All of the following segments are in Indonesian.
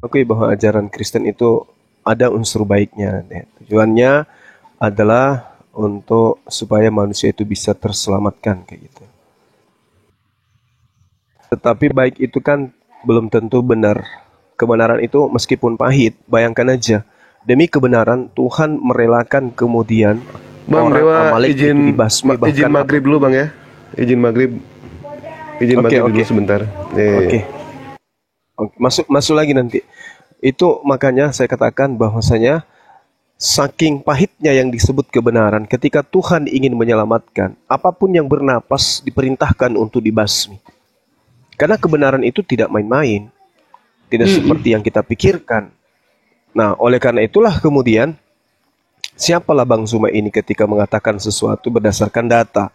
Akui bahwa ajaran Kristen itu ada unsur baiknya, ya. Tujuannya adalah untuk supaya manusia itu bisa terselamatkan kayak gitu. Tetapi baik itu kan belum tentu benar. Kebenaran itu meskipun pahit, bayangkan aja. Demi kebenaran Tuhan merelakan kemudian Bang, orang Dewa Amalek itu dibasmi izin bahkan maghrib dulu Bang ya. Izin maghrib Oke, dulu oke. sebentar. Oke. Oke, masuk lagi nanti. Itu makanya saya katakan bahwasanya saking pahitnya yang disebut kebenaran, ketika Tuhan ingin menyelamatkan, apapun yang bernapas diperintahkan untuk dibasmi. Karena kebenaran itu tidak main-main, tidak seperti yang kita pikirkan. Nah, oleh karena itulah kemudian, siapalah Bang Zuma ini ketika mengatakan sesuatu berdasarkan data.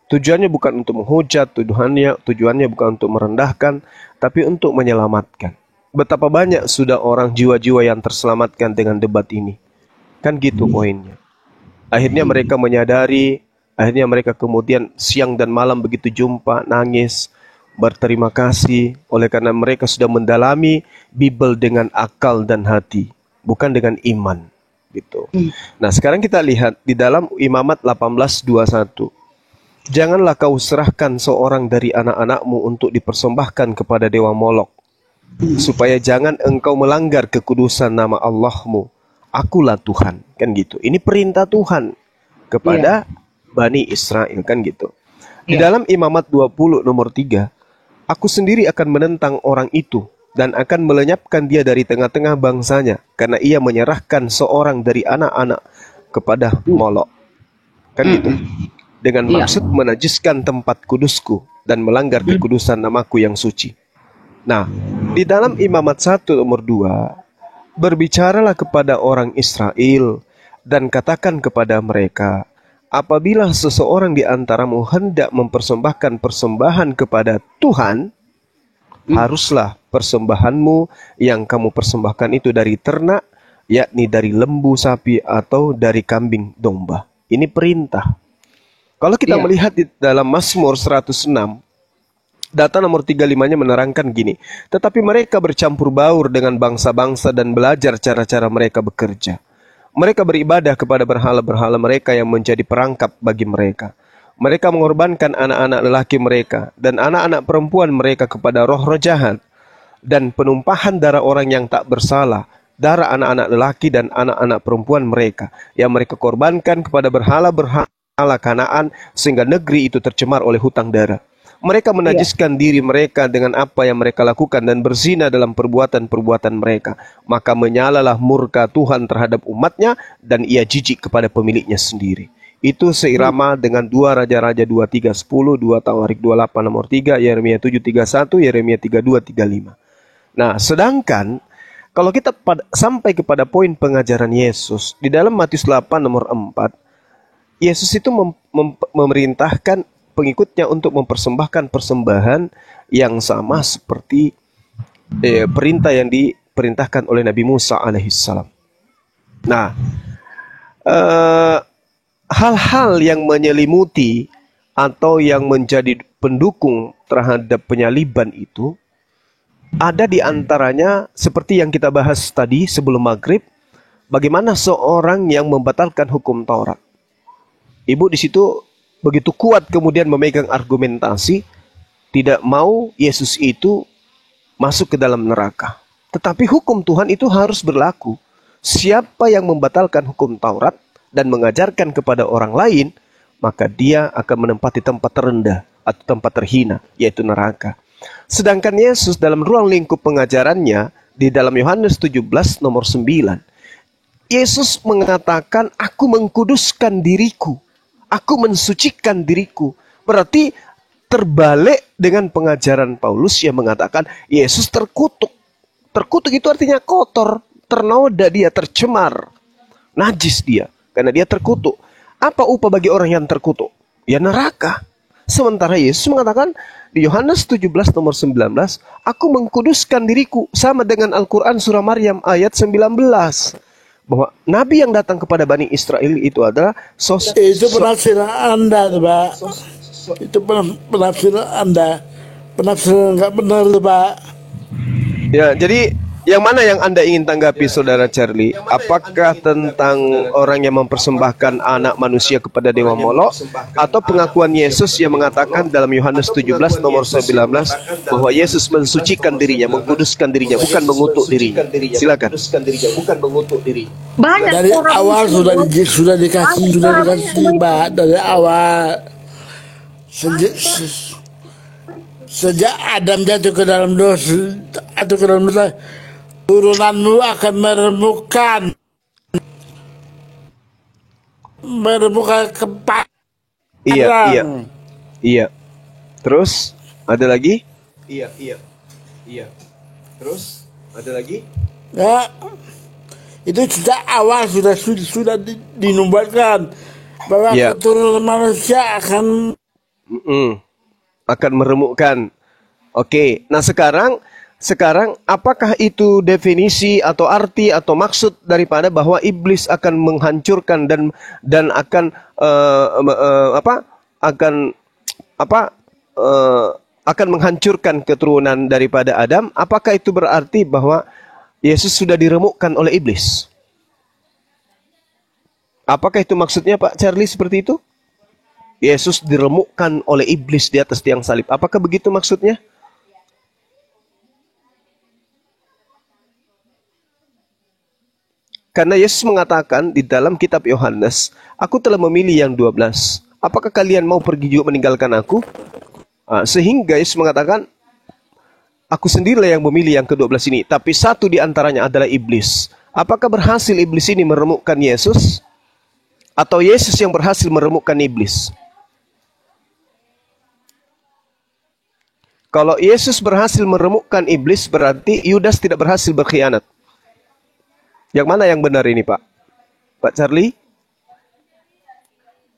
Tujuannya bukan untuk menghujat, tujuannya bukan untuk merendahkan, tapi untuk menyelamatkan. Betapa banyak sudah orang jiwa-jiwa yang terselamatkan dengan debat ini. Kan gitu poinnya. Akhirnya mereka menyadari, akhirnya mereka kemudian siang dan malam begitu jumpa, nangis, berterima kasih, oleh karena mereka sudah mendalami Bible dengan akal dan hati, bukan dengan iman. Gitu. Nah sekarang kita lihat di dalam Imamat 18:21. Janganlah kau serahkan seorang dari anak-anakmu untuk dipersembahkan kepada dewa Molok, supaya jangan engkau melanggar kekudusan nama Allahmu. Akulah Tuhan, kan gitu. Ini perintah Tuhan kepada Bani Israel, kan gitu. Di dalam Imamat 20 nomor 3, aku sendiri akan menentang orang itu dan akan melenyapkan dia dari tengah-tengah bangsanya, karena ia menyerahkan seorang dari anak-anak kepada Molok. Kan gitu. Dengan maksud menajiskan tempat kudusku dan melanggar kekudusan namaku yang suci. Nah, di dalam Imamat 1 nomor 2, berbicaralah kepada orang Israel dan katakan kepada mereka, apabila seseorang di antaramu hendak mempersembahkan persembahan kepada Tuhan, haruslah persembahanmu yang kamu persembahkan itu dari ternak, yakni dari lembu sapi atau dari kambing domba. Ini perintah. Kalau kita melihat di dalam Mazmur 106, data nomor 35-nya menerangkan gini, tetapi mereka bercampur baur dengan bangsa-bangsa dan belajar cara-cara mereka bekerja. Mereka beribadah kepada berhala-berhala mereka yang menjadi perangkap bagi mereka. Mereka mengorbankan anak-anak lelaki mereka dan anak-anak perempuan mereka kepada roh-roh jahat, dan penumpahan darah orang yang tak bersalah, darah anak-anak lelaki dan anak-anak perempuan mereka yang mereka korbankan kepada berhala-berhala Kanaan, sehingga negeri itu tercemar oleh hutang darah. Mereka menajiskan diri mereka dengan apa yang mereka lakukan dan berzina dalam perbuatan-perbuatan mereka. Maka menyalalah murka Tuhan terhadap umatnya dan ia jijik kepada pemiliknya sendiri. Itu seirama dengan 2 Raja-Raja 23:10, 2 Tawarik 28 nomor 3, Yeremia 7:31, Yeremia 32:35. Nah, sedangkan kalau kita sampai kepada poin pengajaran Yesus di dalam Matius 8 nomor 4, Yesus itu memerintahkan pengikutnya untuk mempersembahkan persembahan yang sama seperti perintah yang diperintahkan oleh Nabi Musa alaihissalam. Nah, hal-hal yang menyelimuti atau yang menjadi pendukung terhadap penyaliban itu ada di antaranya seperti yang kita bahas tadi sebelum maghrib, bagaimana seorang yang membatalkan hukum Taurat. Ibu di situ begitu kuat kemudian memegang argumentasi tidak mau Yesus itu masuk ke dalam neraka. Tetapi hukum Tuhan itu harus berlaku. Siapa yang membatalkan hukum Taurat dan mengajarkan kepada orang lain, maka dia akan menempati tempat terendah atau tempat terhina, yaitu neraka. Sedangkan Yesus dalam ruang lingkup pengajarannya di dalam Yohanes 17 nomor 9, Yesus mengatakan, aku mengkuduskan diriku. Aku mensucikan diriku. Berarti terbalik dengan pengajaran Paulus yang mengatakan Yesus terkutuk. Terkutuk itu artinya kotor, ternoda dia, tercemar, najis dia, karena dia terkutuk. Apa upah bagi orang yang terkutuk? Ya neraka. Sementara Yesus mengatakan di Yohanes 17 nomor 19, aku mengkuduskan diriku, sama dengan Al-Quran surah Maryam ayat 19. Bahwa Nabi yang datang kepada Bani Israel itu adalah itu penafsiran Anda, Pak. Itu penafsiran Anda. Penafsiran nggak benar, Pak. Ya, jadi Yang mana yang Anda ingin tanggapi, Saudara Charlie? Apakah tentang orang yang mempersembahkan anak manusia kepada Dewa Molok, atau pengakuan Yesus yang mengatakan dalam Yohanes 17 nomor 19 bahwa Yesus mensucikan dirinya, mengkuduskan dirinya, bukan mengutuk dirinya? Silakan. Banyak Dari orang awal sudah dikasih Mbak, dari awal sejak Adam jatuh ke dalam dosa atau ke dalam dosa, turunanmu akan meremukan kepahitan. Iya. Terus ada lagi? Iya. Terus ada lagi? Ya, itu sejak awal sudah dinubuatkan bahwa Ya. keturunan manusia akan Akan meremukkan. Oke. Nah, sekarang apakah itu definisi atau arti atau maksud daripada bahwa iblis akan menghancurkan dan akan akan menghancurkan keturunan daripada Adam? Apakah itu berarti bahwa Yesus sudah diremukkan oleh iblis? Apakah itu maksudnya, Pak Charlie, seperti itu? Yesus diremukkan oleh iblis di atas tiang salib. Apakah begitu maksudnya? Karena Yesus mengatakan di dalam kitab Yohanes, aku telah memilih yang 12. Apakah kalian mau pergi juga meninggalkan aku? Sehingga Yesus mengatakan, aku sendirilah yang memilih yang ke-12 ini. Tapi satu di antaranya adalah iblis. Apakah berhasil iblis ini meremukkan Yesus? Atau Yesus yang berhasil meremukkan iblis? Kalau Yesus berhasil meremukkan iblis, berarti Yudas tidak berhasil berkhianat. Yang mana yang benar ini, Pak? Pak Charlie?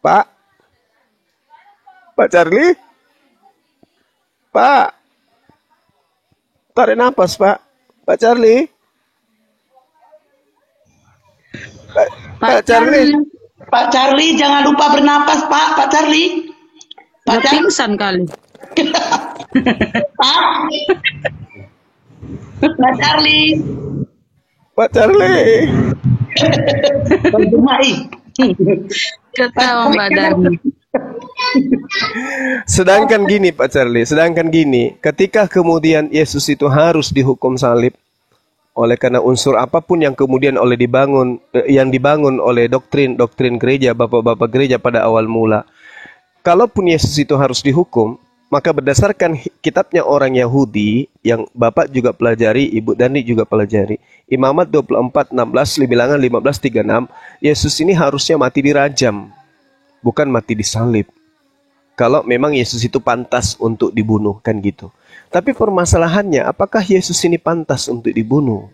Pak Charlie? Pak? Tarik nafas, Pak. Pak Charlie? Pak Charlie? Pak Charlie jangan lupa bernapas, Pak Charlie. Udah pingsan kali. Pak Charlie. Pak Charlie. Ketawa Mbak Darmi. Sedangkan gini, ketika kemudian Yesus itu harus dihukum salib oleh karena unsur apapun yang kemudian dibangun oleh doktrin gereja, bapak-bapak gereja pada awal mula. Kalaupun Yesus itu harus dihukum, maka berdasarkan kitabnya orang Yahudi yang Bapak juga pelajari, Ibu Dani juga pelajari, Imamat 24:16, Bilangan 15:36, Yesus ini harusnya mati dirajam, bukan mati disalib. Kalau memang Yesus itu pantas untuk dibunuh, kan gitu. Tapi permasalahannya, apakah Yesus ini pantas untuk dibunuh?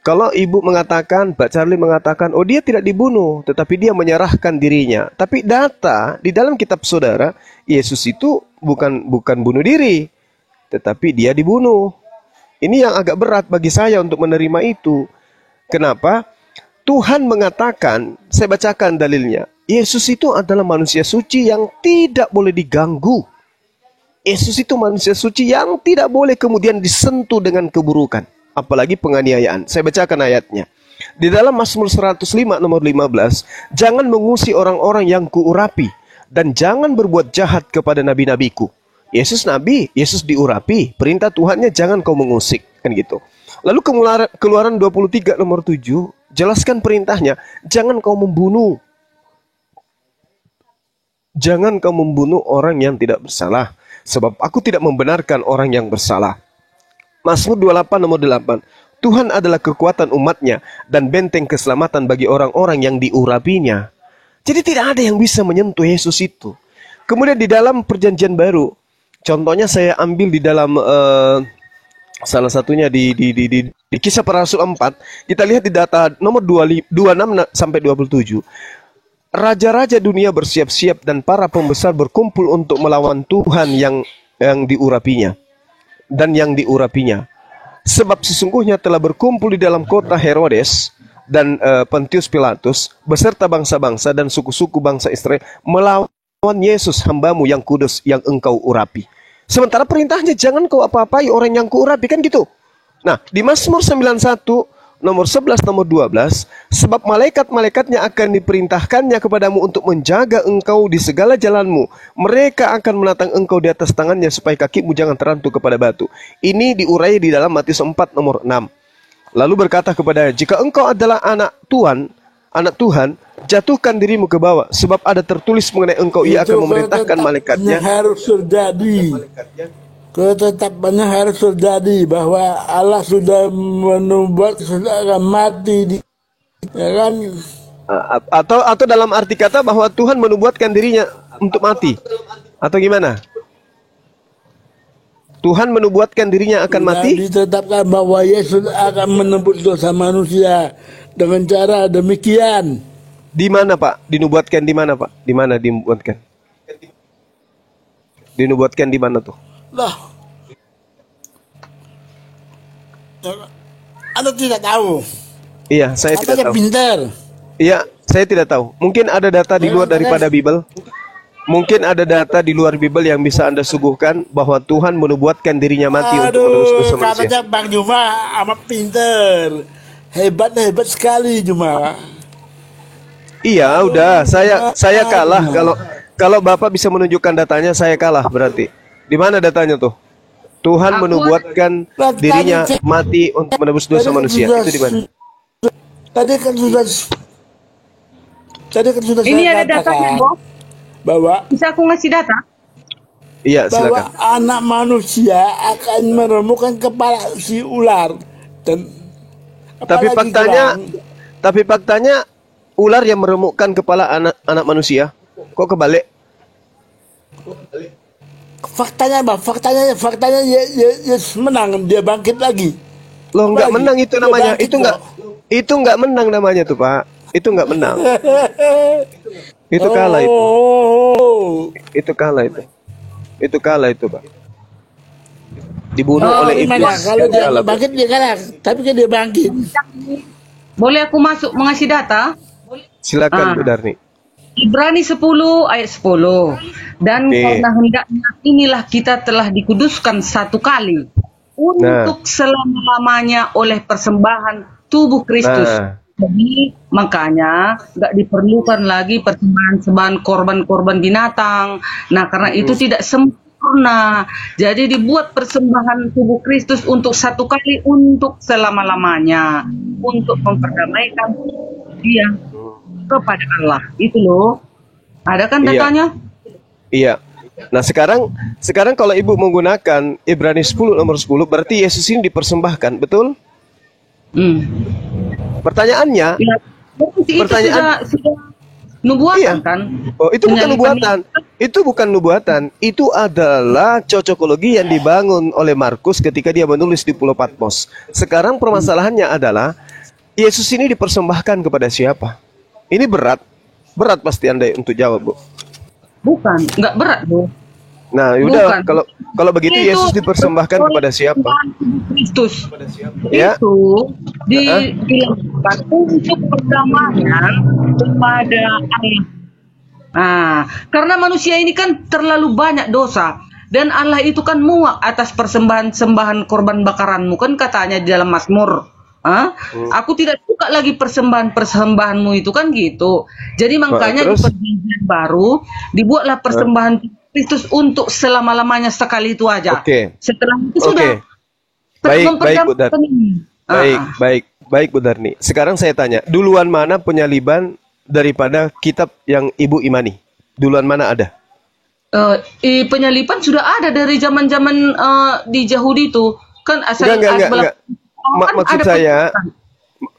Kalau Ibu mengatakan, Pak Charlie mengatakan, oh dia tidak dibunuh, tetapi dia menyerahkan dirinya. Tapi data di dalam kitab saudara, Yesus itu bukan bunuh diri, tetapi dia dibunuh. Ini yang agak berat bagi saya untuk menerima itu. Kenapa? Tuhan mengatakan, saya bacakan dalilnya, Yesus itu adalah manusia suci yang tidak boleh diganggu. Yesus itu manusia suci yang tidak boleh kemudian disentuh dengan keburukan, apalagi penganiayaan. Saya bacakan ayatnya. Di dalam Mazmur 105 nomor 15, jangan mengusik orang-orang yang kuurapi, dan jangan berbuat jahat kepada nabi-nabiku. Yesus nabi, Yesus diurapi, perintah Tuhannya jangan kau mengusik, kan gitu. Lalu Keluaran 23 nomor 7, jelaskan perintahnya, jangan kau membunuh. Jangan kau membunuh orang yang tidak bersalah, sebab aku tidak membenarkan orang yang bersalah. Mazmur 28 nomor 8. Tuhan adalah kekuatan umatnya dan benteng keselamatan bagi orang-orang yang diurapinya. Jadi tidak ada yang bisa menyentuh Yesus itu. Kemudian di dalam perjanjian baru, contohnya saya ambil di dalam salah satunya di Kisah Para Rasul 4, kita lihat di data nomor 26 sampai 27. Raja-raja dunia bersiap-siap dan para pembesar berkumpul untuk melawan Tuhan yang diurapinya dan yang diurapinya. Sebab sesungguhnya telah berkumpul di dalam kota Herodes dan Pontius Pilatus beserta bangsa-bangsa dan suku-suku bangsa Israel melawan Yesus hambamu yang kudus yang engkau urapi. Sementara perintahnya jangan kau apa-apai orang yang kuurapi, kan gitu. Nah, di Mazmur 91 nomor 11 nomor 12, sebab malaikat-malaikatnya akan diperintahkannya kepadamu untuk menjaga engkau di segala jalanmu. Mereka akan menatang engkau di atas tangannya supaya kakimu jangan terantuk kepada batu. Ini diurai di dalam Matius 4 nomor 6. Lalu berkata kepadanya, jika engkau adalah anak Tuhan, jatuhkan dirimu ke bawah, sebab ada tertulis mengenai engkau, ia akan memerintahkan malaikatnya. Harus terjadi. Ketetapannya harus terjadi bahwa Allah sudah membuat sudah akan mati, ya kan? Atau dalam arti kata bahwa Tuhan menubuatkan dirinya untuk mati, atau gimana? Tuhan menubuatkan dirinya akan mati. Ditetapkan bahwa Yesus akan menebus dosa manusia dengan cara demikian. Di mana, Pak? Dinubuatkan di mana, Pak? Di mana dinubuatkan? Dinubuatkan di mana tuh? Lah, Anda tidak tahu. Iya, saya tidak tahu. Pintar. Iya, saya tidak tahu. Mungkin ada data di luar daripada Bible. Mungkin ada data di luar Bible yang bisa Anda suguhkan bahwa Tuhan menubuatkan dirinya mati untuk menebus dosa manusia. Katanya Bang Juma amat pintar. Hebat sekali Juma. Iya, udah. Saya kalah kalau Bapak bisa menunjukkan datanya, saya kalah berarti. Di mana datanya tuh? Tuhan menubuatkan dirinya mati untuk menebus dosa manusia. Itu di mana? Tadi kan sudah Ini saya ada datanya, katakan Bob. bahwa Bisa aku ngasih data? Iya, silakan. anak manusia akan menemukan kepala si ular dan Tapi faktanya ular yang meremukkan kepala anak manusia. Kok kebalik? Faktanya Yesus menang, dia bangkit lagi. Loh, nggak menang itu Dia namanya. bangkit Itu nggak menang namanya tuh, Pak. Itu nggak menang. Itu kalah itu. Itu kalah itu. Itu kalah itu, Pak. Dibunuh oleh iblis. Kalau dia bangkit dia kalah, tapi kan dia bangkit. Boleh aku masuk mengasih data? Silakan, Bu Darni. Ibrani 10 ayat 10. Dan karena hendaknya inilah kita telah dikuduskan satu kali untuk selama-lamanya oleh persembahan tubuh Kristus. Jadi makanya nggak diperlukan lagi persembahan korban-korban binatang. Nah, karena itu tidak sempurna. Jadi dibuat persembahan tubuh Kristus untuk satu kali untuk selama-lamanya, untuk memperdamaikan dia kepada Allah. Itu loh. Ada kan datanya? Iya. Nah, sekarang kalau Ibu menggunakan Ibrani 10 nomor 10, berarti Yesus ini dipersembahkan, betul? Pertanyaannya, sudah nubuatan kan? Oh, itu bukan nubuatan. Itu bukan nubuatan. Itu adalah cocokologi yang dibangun oleh Markus ketika dia menulis di Pulau Patmos. Sekarang permasalahannya adalah Yesus ini dipersembahkan kepada siapa? Ini berat pasti Anda untuk jawab, Bu. Bukan, nggak berat, Bu. Nah, udah kalau begitu Yesus dipersembahkan kepada siapa? Kristus. Ya. Itu dilakukan untuk perdamaian kepada Allah. Nah, karena manusia ini kan terlalu banyak dosa dan Allah itu kan muak atas persembahan korban bakaranmu kan katanya di dalam Mazmur. Aku tidak suka lagi persembahanmu itu kan gitu. Jadi makanya di perjanjian baru dibuatlah persembahan Kristus untuk selama-lamanya sekali itu aja. Setelah itu sudah. Baik, Bu Darni. Baik, Bu Darni. Sekarang saya tanya, duluan mana penyaliban daripada kitab yang Ibu imani? Duluan mana ada? Penyaliban sudah ada dari zaman-zaman di Yahudi itu kan asal. Enggak.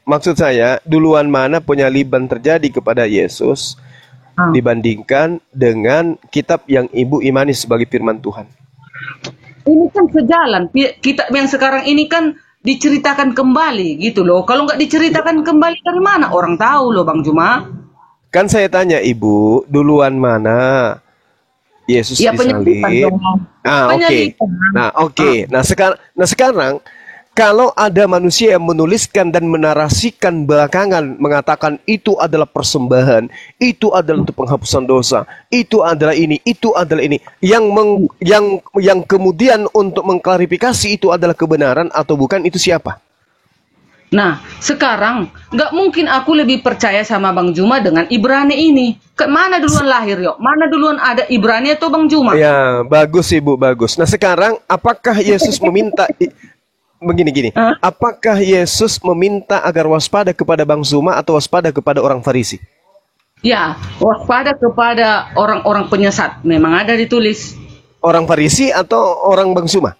Maksud saya, duluan mana penyaliban terjadi kepada Yesus dibandingkan dengan kitab yang Ibu imani sebagai firman Tuhan? Ini kan sejalan. Kitab yang sekarang ini kan diceritakan kembali gitu loh. Kalau nggak diceritakan kembali dari mana orang tahu loh, Bang Juma? Kan saya tanya Ibu, duluan mana Yesus disalib? Oke. Nah, sekarang Kalau ada manusia yang menuliskan dan menarasikan belakangan mengatakan itu adalah persembahan, itu adalah untuk penghapusan dosa, itu adalah ini, itu adalah ini, yang kemudian untuk mengklarifikasi itu adalah kebenaran atau bukan, itu siapa? Nah, sekarang nggak mungkin aku lebih percaya sama Bang Juma dengan Ibrani ini. Mana duluan lahir, yuk? Mana duluan ada Ibrani atau Bang Juma? Ya, bagus Ibu, bagus. Nah, sekarang apakah Yesus meminta begini-gini? Apakah Yesus meminta agar waspada kepada Bang Zuma atau waspada kepada orang Farisi? Ya, waspada kepada orang-orang penyesat. Memang ada ditulis. Orang Farisi atau orang Bang Zuma?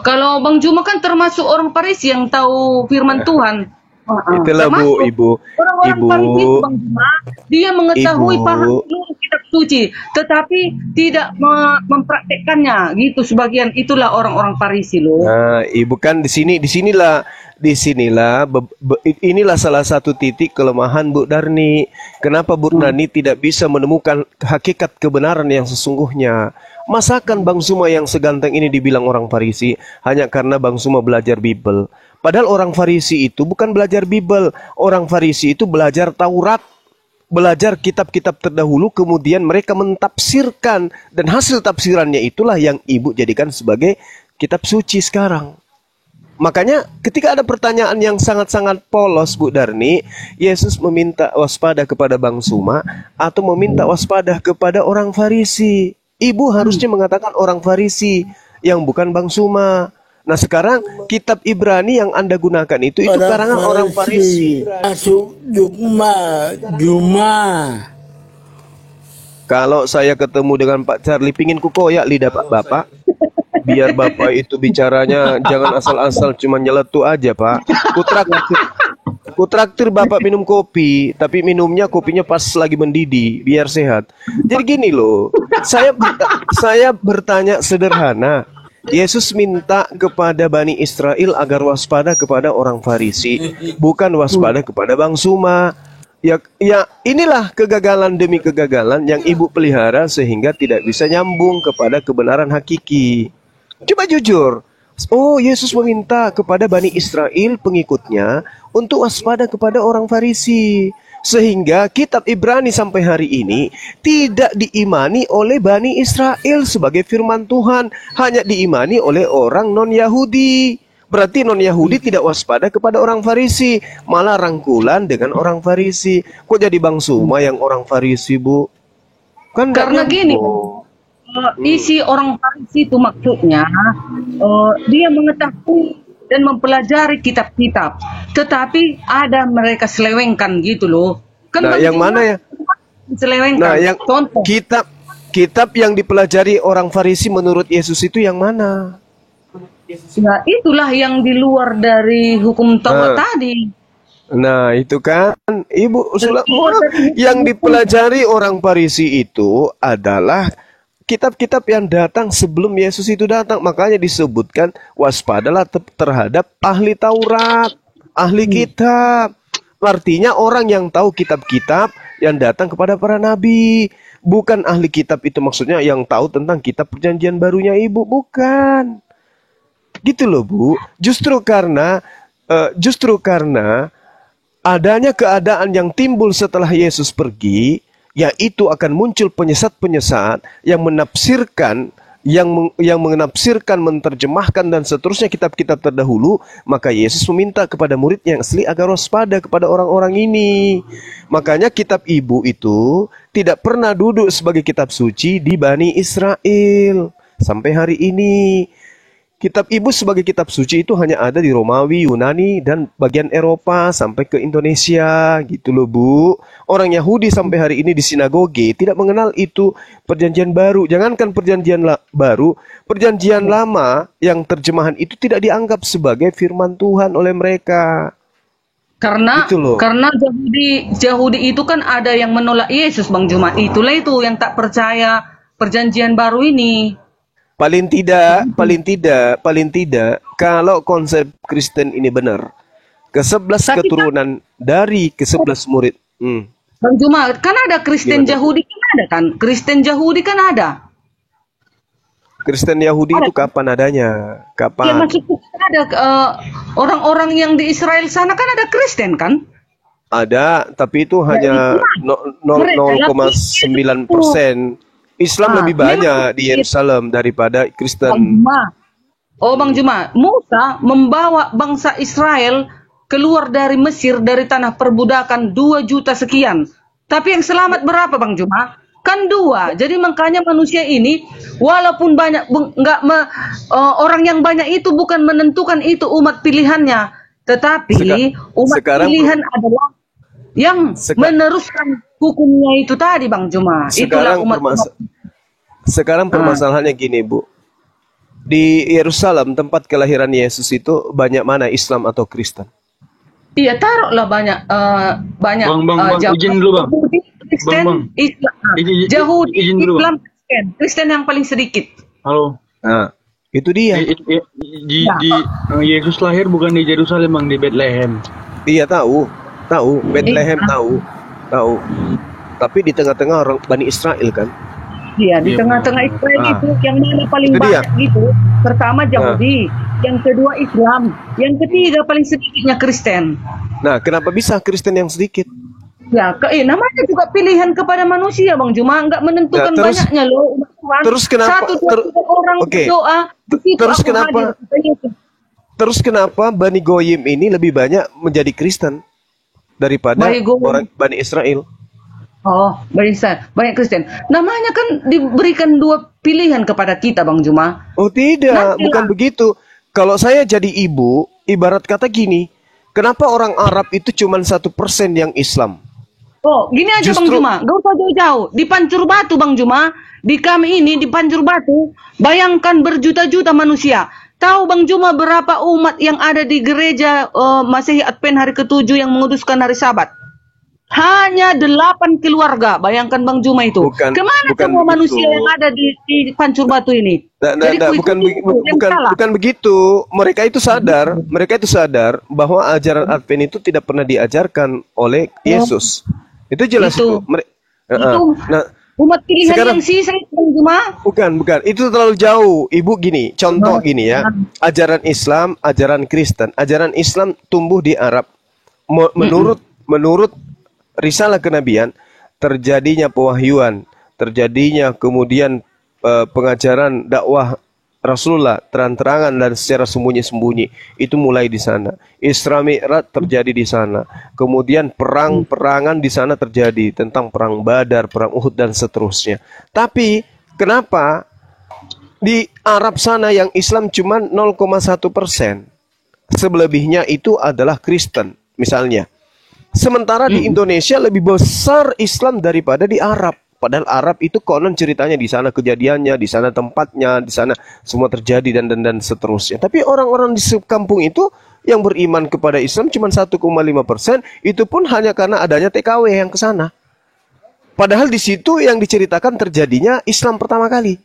Kalau Bang Juma kan termasuk orang Farisi yang tahu firman Tuhan. Itulah Bu, Ibu. Orang-orang Ibu, Farisi Bang Juma, dia mengetahui Ibu, paham seluruh kitab suci, tetapi tidak mempraktekkannya. Gitu sebagian, itulah orang-orang Farisi loh. Nah, Ibu kan disinilah inilah salah satu titik kelemahan Bu Darni. Kenapa Bu Darni tidak bisa menemukan hakikat kebenaran yang sesungguhnya? Masakan Bang Zuma yang seganteng ini dibilang orang Farisi hanya karena Bang Zuma belajar Bible. Padahal orang Farisi itu bukan belajar Bible. Orang Farisi itu belajar Taurat, belajar kitab-kitab terdahulu, kemudian mereka mentafsirkan, dan hasil tafsirannya itulah yang Ibu jadikan sebagai kitab suci sekarang. Makanya ketika ada pertanyaan yang sangat-sangat polos Bu Darni, Yesus meminta waspada kepada Bang Zuma atau meminta waspada kepada orang Farisi? Ibu harusnya mengatakan orang Farisi yang bukan Bang Zuma. Nah, sekarang kitab Ibrani yang Anda gunakan itu karangan orang Farisi. Masuk Juma. Kalau saya ketemu dengan Pak Charlie, pingin kukoyak lidah Bapak. Biar Bapak itu bicaranya jangan asal-asal cuma nyeletuk aja, Pak. Kutraktir Bapak minum kopi, tapi minumnya kopinya pas lagi mendidih, biar sehat. Jadi gini loh, saya bertanya sederhana. Yesus minta kepada Bani Israel agar waspada kepada orang Farisi, bukan waspada kepada Bang Zuma. Ya, inilah kegagalan demi kegagalan yang Ibu pelihara sehingga tidak bisa nyambung kepada kebenaran hakiki. Coba jujur. Oh, Yesus meminta kepada Bani Israel pengikutnya untuk waspada kepada orang Farisi. Sehingga kitab Ibrani sampai hari ini tidak diimani oleh Bani Israel sebagai firman Tuhan. Hanya diimani oleh orang non-Yahudi. Berarti non-Yahudi tidak waspada kepada orang Farisi. Malah rangkulan dengan orang Farisi. Kok jadi Bang Zuma yang orang Farisi, Bu? Kan karena gini, isi orang Farisi itu maksudnya dia mengetahui dan mempelajari kitab-kitab, tetapi ada mereka selewengkan gitu loh. Kan nah, yang mana ya? Selewengkan. Nah, yang contoh kitab yang dipelajari orang Farisi menurut Yesus itu yang mana? Nah, itulah yang di luar dari hukum Taurat tadi. Nah, itu kan Ibu yang dipelajari orang Farisi itu adalah kitab-kitab yang datang sebelum Yesus itu datang. Makanya disebutkan waspadalah terhadap ahli Taurat, ahli kitab. Artinya orang yang tahu kitab-kitab yang datang kepada para nabi. Bukan ahli kitab itu maksudnya yang tahu tentang kitab perjanjian barunya Ibu. Bukan. Gitu loh Bu. Justru karena adanya keadaan yang timbul setelah Yesus pergi, yaitu akan muncul penyesat-penyesat yang menafsirkan, yang menafsirkan, menerjemahkan dan seterusnya kitab-kitab terdahulu. Maka Yesus meminta kepada murid yang asli agar waspada kepada orang-orang ini. Makanya kitab Ibu itu tidak pernah duduk sebagai kitab suci di Bani Israel sampai hari ini. Kitab Ibu sebagai kitab suci itu hanya ada di Romawi, Yunani, dan bagian Eropa sampai ke Indonesia gitu loh Bu. Orang Yahudi sampai hari ini di sinagoge tidak mengenal itu perjanjian baru. Jangankan perjanjian baru, perjanjian lama yang terjemahan itu tidak dianggap sebagai firman Tuhan oleh mereka. Karena gitu karena Yahudi itu kan ada yang menolak Yesus, Bang Juma. Itulah itu yang tak percaya perjanjian baru ini. Paling tidak, kalau konsep Kristen ini benar, ke-11 keturunan dari ke-11 murid. Bang Juma, kan ada Kristen Yahudi kan ada kan? Kristen Yahudi kan ada. Kristen Yahudi Ada. itu kapan adanya? Ya Kapan? maksudku ada orang-orang yang di Israel sana kan ada Kristen kan? Ada, tapi itu hanya Mereka 0,9%. Islam lebih banyak di Yerusalem daripada Bang Kristen. Juma. Oh Bang Juma, Musa membawa bangsa Israel keluar dari Mesir dari tanah perbudakan 2 juta sekian. Tapi yang selamat berapa Bang Juma? Kan 2. Jadi makanya manusia ini walaupun banyak orang yang banyak itu bukan menentukan itu umat pilihannya, tetapi umat sekarang pilihan adalah yang meneruskan hukumnya itu tadi Bang Juma. Itulah Sekarang permasalahannya gini, Bu. Di Yerusalem tempat kelahiran Yesus itu banyak mana Islam atau Kristen? Iya, taruhlah banyak Bang, izin dulu Bang. Kristen, Bang. Islam, Yahudi, Islam, Kristen yang paling sedikit. Halo. Nah, itu dia. Yesus lahir bukan di Yerusalem Bang, di Bethlehem. Iya tahu. Bethlehem tahu. Tapi di tengah-tengah orang Bani Israel kan? Iya, di tengah-tengah Israel itu yang mana paling banyak gitu. Pertama Yahudi, yang kedua Islam, yang ketiga paling sedikitnya Kristen. Nah, kenapa bisa Kristen yang sedikit? Ya, namanya juga pilihan kepada manusia, Bang Juma, nggak menentukan banyaknya loh. Terus kenapa? Orang berdoa, Terus kenapa Bani Goyim ini lebih banyak menjadi Kristen daripada orang Bani Israel? Oh, banyak Kristen. Namanya kan diberikan 2 pilihan kepada kita, Bang Juma. Oh tidak, bukan begitu. Kalau saya jadi ibu, ibarat kata gini, kenapa orang Arab itu cuma 1% yang Islam? Oh, gini aja Bang Juma, gak usah jauh-jauh. Di Pancur Batu Bang Juma, di kami ini di Pancur Batu, bayangkan berjuta-juta manusia. Tahu Bang Juma berapa umat yang ada di gereja Masehi Advent hari ke-7 yang menguduskan hari Sabat? Hanya 8 keluarga, bayangkan Bang Juma itu. Kemana semua manusia yang ada di Pancur Batu ini? Bukan begitu. Mereka itu sadar bahwa ajaran Advent itu tidak pernah diajarkan oleh Yesus. Itu jelas itu. Umat pilihan yang sisa Bang Juma? Bukan. Itu terlalu jauh. Ibu gini, contoh gini ya. Ajaran Islam, ajaran Kristen. Ajaran Islam tumbuh di Arab. Menurut risalah kenabian, terjadinya pewahyuan, terjadinya kemudian pengajaran dakwah Rasulullah terang-terangan dan secara sembunyi-sembunyi, itu mulai di sana. Isra Mi'raj terjadi di sana. Kemudian perang-perangan di sana terjadi tentang perang Badar, perang Uhud dan seterusnya. Tapi kenapa di Arab sana yang Islam cuma 0,1%? Selebihnya itu adalah Kristen misalnya. Sementara di Indonesia lebih besar Islam daripada di Arab. Padahal Arab itu konon ceritanya di sana kejadiannya, di sana tempatnya, di sana semua terjadi dan seterusnya. Tapi orang-orang di kampung itu yang beriman kepada Islam cuma 1,5%, itu pun hanya karena adanya TKW yang ke sana. Padahal di situ yang diceritakan terjadinya Islam pertama kali.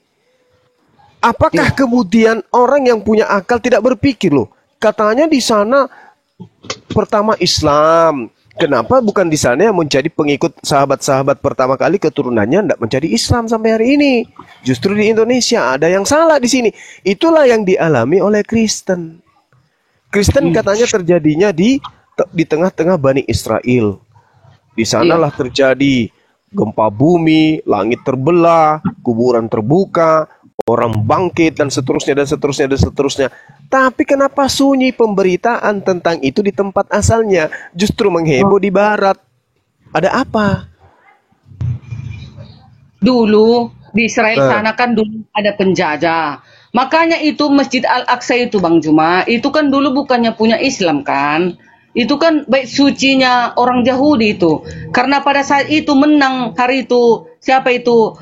Apakah kemudian orang yang punya akal tidak berpikir loh? Katanya di sana pertama Islam. Kenapa bukan di sana yang menjadi pengikut sahabat-sahabat pertama kali keturunannya tidak menjadi Islam sampai hari ini? Justru di Indonesia ada yang salah di sini. Itulah yang dialami oleh Kristen. Kristen katanya terjadinya di tengah-tengah Bani Israel. Di sanalah terjadi gempa bumi, langit terbelah, kuburan terbuka, orang bangkit dan seterusnya. Tapi kenapa sunyi pemberitaan tentang itu di tempat asalnya? Justru mengheboh di barat. Ada apa? Dulu di Israel sana kan dulu ada penjajah. Makanya itu Masjid Al-Aqsa itu Bang Juma, itu kan dulu bukannya punya Islam kan? Itu kan bait sucinya orang Yahudi itu. Karena pada saat itu menang hari itu, siapa itu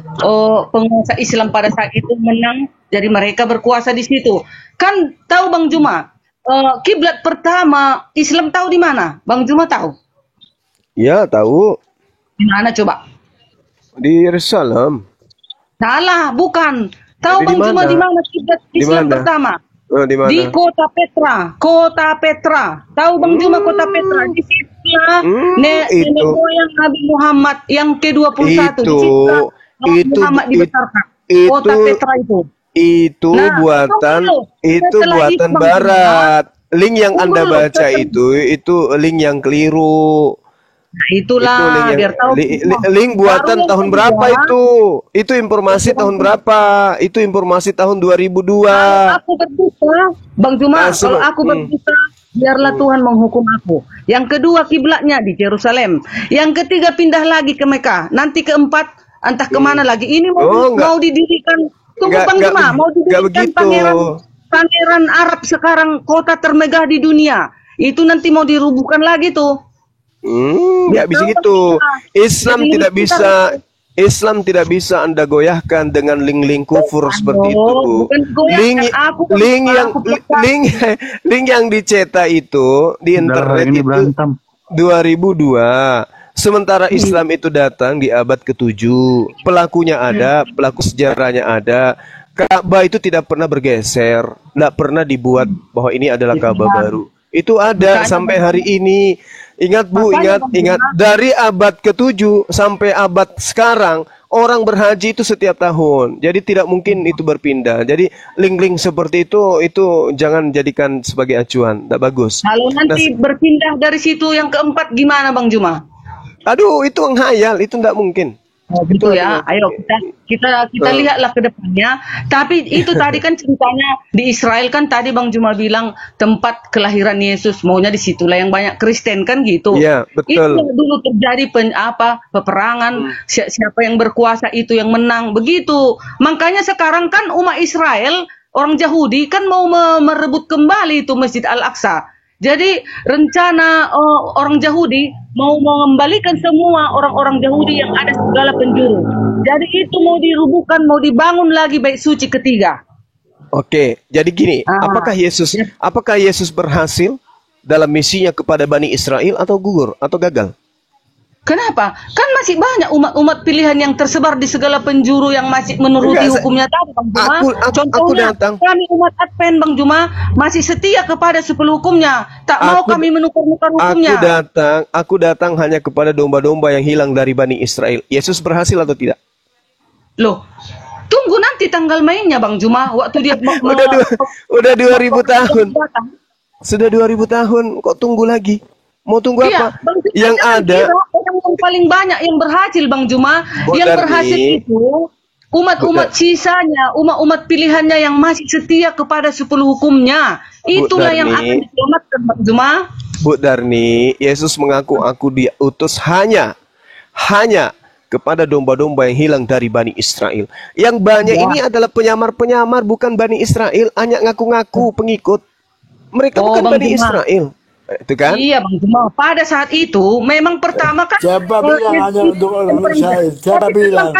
penguasa Islam pada saat itu menang, jadi mereka berkuasa di situ. Kan tahu Bang Juma, kiblat pertama Islam tahu di mana? Bang Juma tahu? Ya tahu. Di mana coba? Di Yerusalem. Salah, bukan. Tahu Bang Juma di mana kiblat Islam pertama? Di Kota Petra. Tahu Bang Juma Kota Petra? Di situlah nenek moyang Nabi Muhammad yang ke-21. Di situ Muhammad dibesarkan. Kota Petra itu. Itu Nah, buatan itu setelah buatan Bang Juma, barat. Link yang tunggu Anda dulu, baca itu link yang keliru. nah Itu itulah link yang biar tahu semua. link Baru buatan yang tahun kedua, berapa itu? Itu informasi tahun berapa? Itu informasi tahun 2002. kalau aku berdosa, Bang Juma, Nah, kalau aku berdosa, biarlah Tuhan menghukum aku. Yang kedua kiblatnya di Yerusalem. Yang ketiga pindah lagi ke Mekah. Nanti keempat entah kemana lagi. Ini Oh, mau didirikan. Tunggu Bang Juma, mau enggak didirikan begitu. pangeran Arab sekarang kota termegah di dunia. Itu nanti mau dirubuhkan lagi tuh. Nggak bisa gitu. Islam tidak bisa Anda goyahkan dengan link-link kufur seperti itu. Bukan goyahkan, Link yang dicetak itu di internet ini itu berantem. 2002. Sementara Islam itu datang di abad ke-7. Pelakunya ada, pelaku sejarahnya ada. Ka'bah itu tidak pernah bergeser, tidak pernah dibuat bahwa ini adalah Ka'bah baru. Itu ada sampai hari ini. Ingat Bu, ingat dari abad ke-7 sampai abad sekarang orang berhaji itu setiap tahun. Jadi tidak mungkin itu berpindah. Jadi link-link seperti itu jangan jadikan sebagai acuan, tidak bagus. Kalau nanti berpindah dari situ yang keempat gimana Bang Juma? Aduh, itu menghayal, itu tidak mungkin. Oh, gitu ya. Ayo kita lihatlah ke depannya. Tapi itu tadi kan ceritanya di Israel kan tadi Bang Juma bilang tempat kelahiran Yesus, maunya di situlah yang banyak Kristen kan gitu. Iya, betul. Itu dulu terjadi peperangan, siapa yang berkuasa itu yang menang begitu. Makanya sekarang kan umat Israel, orang Yahudi kan mau merebut kembali itu Masjid Al-Aqsa. Jadi rencana orang Yahudi mau mengembalikan semua orang-orang Yahudi yang ada segala penjuru. Jadi itu mau dirubuhkan, mau dibangun lagi bait suci ketiga. Oke, jadi gini, apakah Yesus berhasil dalam misinya kepada Bani Israel atau gugur atau gagal? Kenapa? Kan masih banyak umat-umat pilihan yang tersebar di segala penjuru yang masih menuruti hukumnya tadi, Bang Juma. Contohnya, kami umat Advent, Bang Juma, masih setia kepada 10 hukumnya. Tak mau kami menukar-nukar hukumnya. Aku datang hanya kepada domba-domba yang hilang dari Bani Israel. Yesus berhasil atau tidak? Loh, tunggu nanti tanggal mainnya, Bang Juma. Waktu dia udah 2000 tahun. Sudah 2000 tahun, kok tunggu lagi? Mau tunggu apa? Bang, yang ada yang paling banyak yang berhasil Bang Juma, yang berhasil itu umat-umat sisanya, umat-umat pilihannya yang masih setia kepada 10 hukumnya. Itulah yang akan diselamatkan Bang Juma. Bu Darni, Yesus mengaku aku diutus hanya kepada domba-domba yang hilang dari Bani Israel. Yang banyak ini adalah penyamar-penyamar, bukan Bani Israel, hanya ngaku-ngaku pengikut. Mereka bukan Bani Israel. Itu kan? Iya Bang Juma. Pada saat itu memang pertama kan siapa bilang hanya untuk orang Israel? Siapa bilang?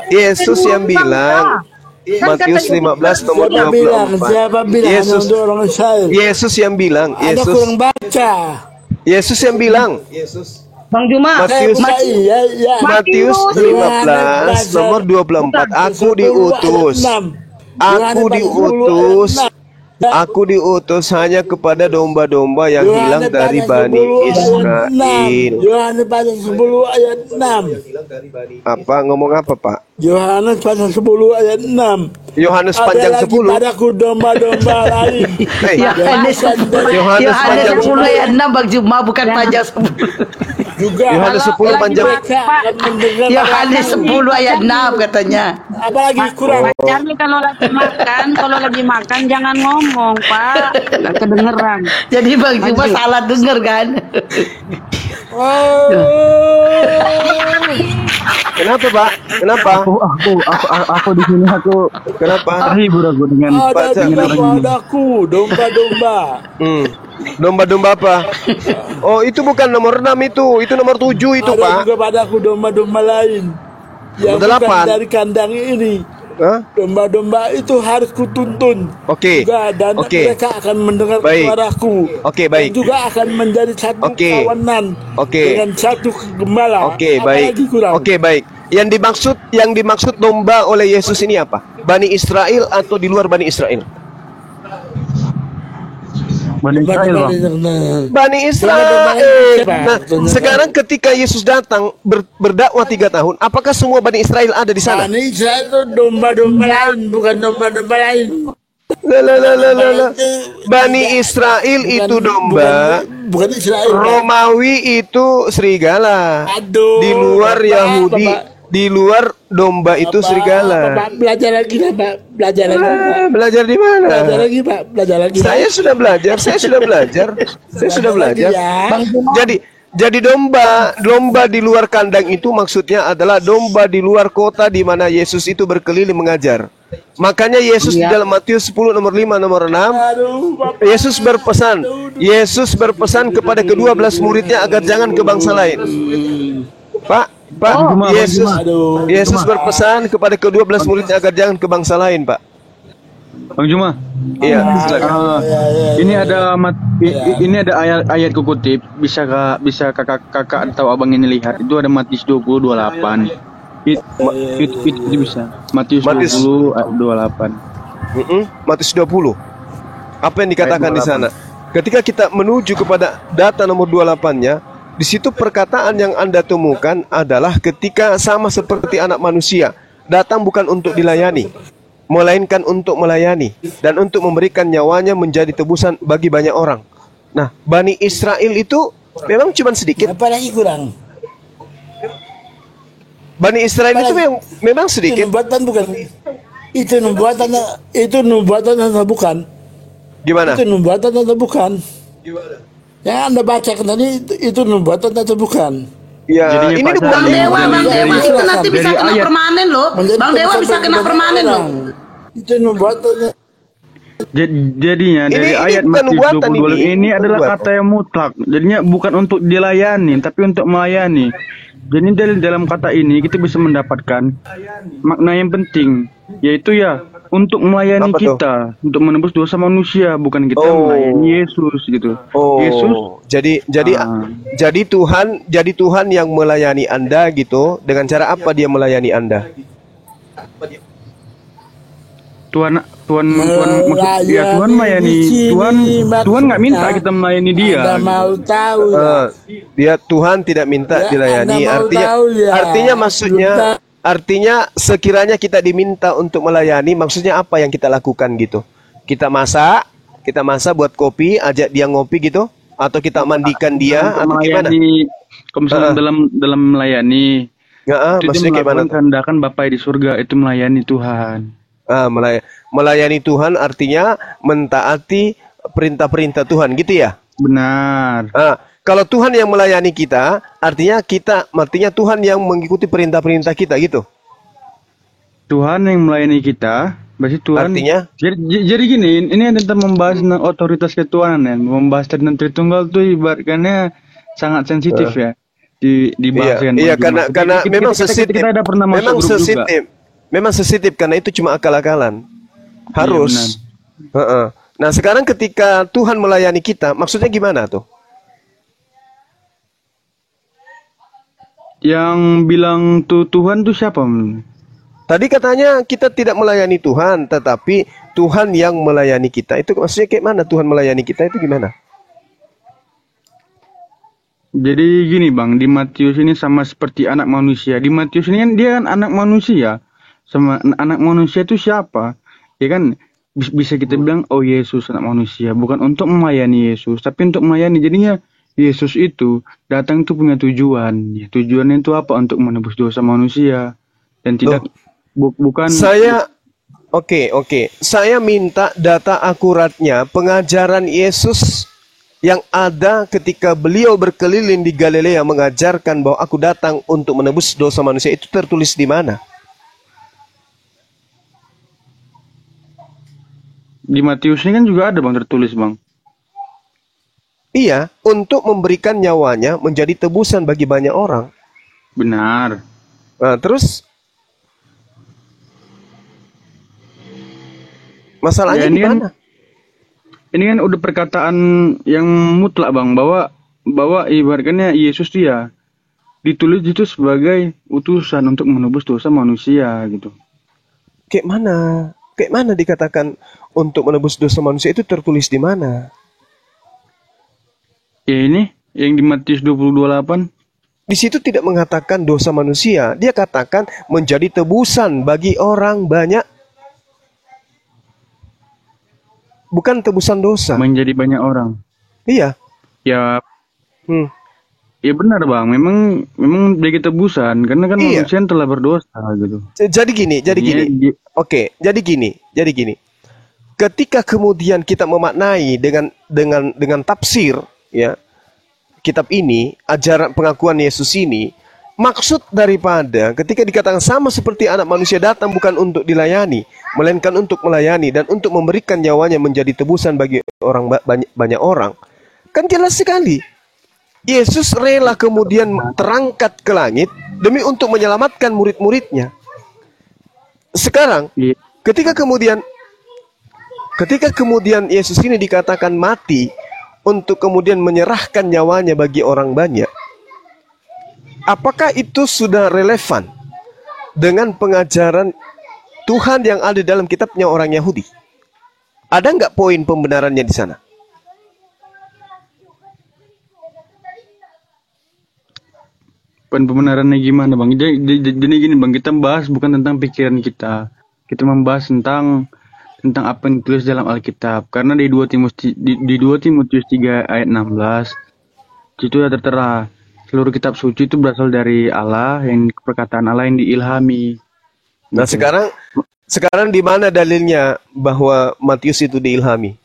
Yesus yang bilang. Matius 15 nomor 24. Siapa bilang hanya untuk orang Israel? Yesus yang bilang. Ada kurang baca. Yesus yang bilang. Bang Juma, Matius 15 nomor 24. Aku diutus hanya kepada domba-domba yang hilang dari Bani Israel. Yohanes pasal 10 ayat 6. Apa ngomong apa, Pak? Yohanes pasal 10 ayat 6. Yohanes panjang 10. Padaku domba-domba lain. Yohanes panjang 10 ayat 6 Bang Juma, bukan panjang 10. Juga Yohanes 10 panjang. Yohanes 10 ayat 6 katanya. Apalagi kurang. Kami kalau lagi makan jangan ngomong, Pak. Nggak kedengeran. Jadi Bang Juma salah denger kan? Kenapa, Pak? Kenapa? Aku di sini Kenapa? terhibur aku dengan Padaku domba-domba. Domba-domba apa? Oh, itu bukan nomor 6 itu nomor 7 itu, Ada Pak. juga padaku domba-domba lain yang Nomor bukan 8. dari kandang ini. Domba-domba itu harus kutuntun. Oke. Dan mereka akan mendengar suaraku. Oke, baik. Dan juga akan menjadi satu kawanan dengan satu gembala. Oke, baik. Oke, baik. Yang dimaksud domba oleh Yesus ini apa? Bani Israel atau di luar Bani Israel? Bani Israel, Bang. Bani Israel. Nah, sekarang ketika Yesus datang berdakwah 3 tahun, apakah semua Bani Israel ada di sana? Bani Israel itu domba-domba lain, bukan domba-domba lain. Lah. Bani Israel itu domba, bukan Israel. Romawi itu serigala. Aduh, Di luar Bapak, Yahudi, Bapak. di luar domba itu serigala. Bapak, belajar lagi lah, Pak. Belajar lagi. Pak. Belajar di mana? Belajar lagi, Pak. Belajar lagi. Saya sudah belajar. Saya sudah belajar. Ya. Jadi domba di luar kandang itu maksudnya adalah domba di luar kota di mana Yesus itu berkeliling mengajar. Makanya Yesus di dalam Matius 10 nomor 5 nomor 6 Yesus berpesan kepada ke-12 muridnya agar jangan ke bangsa lain. Pak, Yesus berpesan kepada ke-12 muridnya agar jangan ke bangsa lain, Pak. Bang Juma. Iya, silakan. Ini ada ayat kukutip, bisa kakak atau abang ini lihat. Itu ada Matius 20:28. Itu bisa. Matius 20 ayat 28. Matius 20. Apa yang dikatakan di sana? Ketika kita menuju kepada data nomor 28-nya, di situ perkataan yang Anda temukan adalah ketika sama seperti anak manusia, datang bukan untuk dilayani, melainkan untuk melayani dan untuk memberikan nyawanya menjadi tebusan bagi banyak orang. Nah, Bani Israel itu memang cuma sedikit. Apalagi kurang. Bani Israel itu memang sedikit. Itu nubuatan bukan? Itu nubuatan atau bukan? Gimana? Itu nubuatan atau bukan? Yang Anda bacakan tadi itu nubuatan atau bukan? Ya, ini Bang Dewa itu nanti bisa kena permanen loh. Bang Dewa bisa kena permanen loh. Itu nubuatan. Jadinya dari ayat Matius 22 ini adalah kata yang mutlak. Jadinya bukan untuk dilayani, tapi untuk melayani. Jadi dari dalam kata ini kita bisa mendapatkan makna yang penting, yaitu ya untuk melayani kita, untuk menebus dosa manusia, bukan kita melayani Yesus gitu. Yesus. Jadi Tuhan yang melayani Anda gitu. Dengan cara apa Dia melayani Anda? Tuhan melayani. Tuhan nggak minta kita melayani Dia. Anda mau tahu? Tuhan tidak minta dilayani. Artinya sekiranya kita diminta untuk melayani, maksudnya apa yang kita lakukan gitu? Kita masak buat kopi, ajak dia ngopi gitu, atau kita mandikan dia, atau gimana? Kalau misalnya dalam melayani, itu maksudnya gimana? Kehendakan Bapa di surga, itu melayani Tuhan. Melayani Tuhan artinya mentaati perintah-perintah Tuhan gitu ya? Benar. Kalau Tuhan yang melayani kita, artinya Tuhan yang mengikuti perintah-perintah kita gitu. Tuhan yang melayani kita, berarti Tuhan. Artinya? Jadi gini, ini tentang membahas tentang otoritas ketuhanan ya. Membahas tentang Tritunggal itu ibaratnya sangat sensitif ya. Dibahas kan. Iya, karena memang sensitif. Kita ada pernah masuk grup juga. Memang sensitif karena itu cuma akal-akalan. Harus. Iya, nah, sekarang ketika Tuhan melayani kita, maksudnya gimana tuh? Yang bilang Tuhan tuh siapa? Tadi katanya kita tidak melayani Tuhan, tetapi Tuhan yang melayani kita. Itu maksudnya kayak mana Tuhan melayani kita itu gimana? Jadi gini Bang, di Matius ini sama seperti anak manusia. Di Matius ini kan dia kan anak manusia. Sama anak manusia itu siapa? Ya kan bisa kita bilang Yesus anak manusia, bukan untuk melayani Yesus, tapi untuk melayani. Jadinya Yesus itu datang itu punya tujuan. Ya, tujuannya itu apa? Untuk menebus dosa manusia dan tidak bukan. Oke. Saya minta data akuratnya pengajaran Yesus yang ada ketika beliau berkeliling di Galilea mengajarkan bahwa aku datang untuk menebus dosa manusia, itu tertulis di mana? Di Matius ini kan juga ada Bang tertulis Bang. Iya, untuk memberikan nyawanya menjadi tebusan bagi banyak orang. Benar. Nah, terus masalahnya di mana? Ini kan udah perkataan yang mutlak Bang, bahwa ibaratnya Yesus dia ditulis itu sebagai utusan untuk menebus dosa manusia gitu. Kayak mana dikatakan untuk menebus dosa manusia, itu tertulis di mana? Ya ini yang di Matius 20:28. Di situ tidak mengatakan dosa manusia, dia katakan menjadi tebusan bagi orang banyak. Bukan tebusan dosa. Menjadi banyak orang. Iya. Ya. Ya benar bang. Memang bagi tebusan karena kan manusia telah berdosa gitu. Jadi gini. Oke. Jadi gini. Ketika kemudian kita memaknai dengan tafsir ya kitab ini, ajaran pengakuan Yesus ini, maksud daripada ketika dikatakan sama seperti anak manusia datang bukan untuk dilayani, melainkan untuk melayani dan untuk memberikan nyawanya menjadi tebusan bagi banyak orang. Kan jelas sekali. Yesus rela kemudian terangkat ke langit demi untuk menyelamatkan murid-muridnya. Sekarang, ketika kemudian Yesus ini dikatakan mati untuk kemudian menyerahkan nyawanya bagi orang banyak, apakah itu sudah relevan dengan pengajaran Tuhan yang ada dalam kitabnya orang Yahudi? Ada nggak poin pembenarannya di sana? Pembenarannya gimana bang? Jadi gini bang, kita bahas bukan tentang pikiran kita membahas tentang apa yang ditulis dalam Alkitab. Karena di 2 Timotius 3 ayat 16 itu sudah tertera seluruh kitab suci itu berasal dari Allah, yang perkataan Allah yang diilhami. Nah sekarang di mana dalilnya bahwa Matius itu diilhami?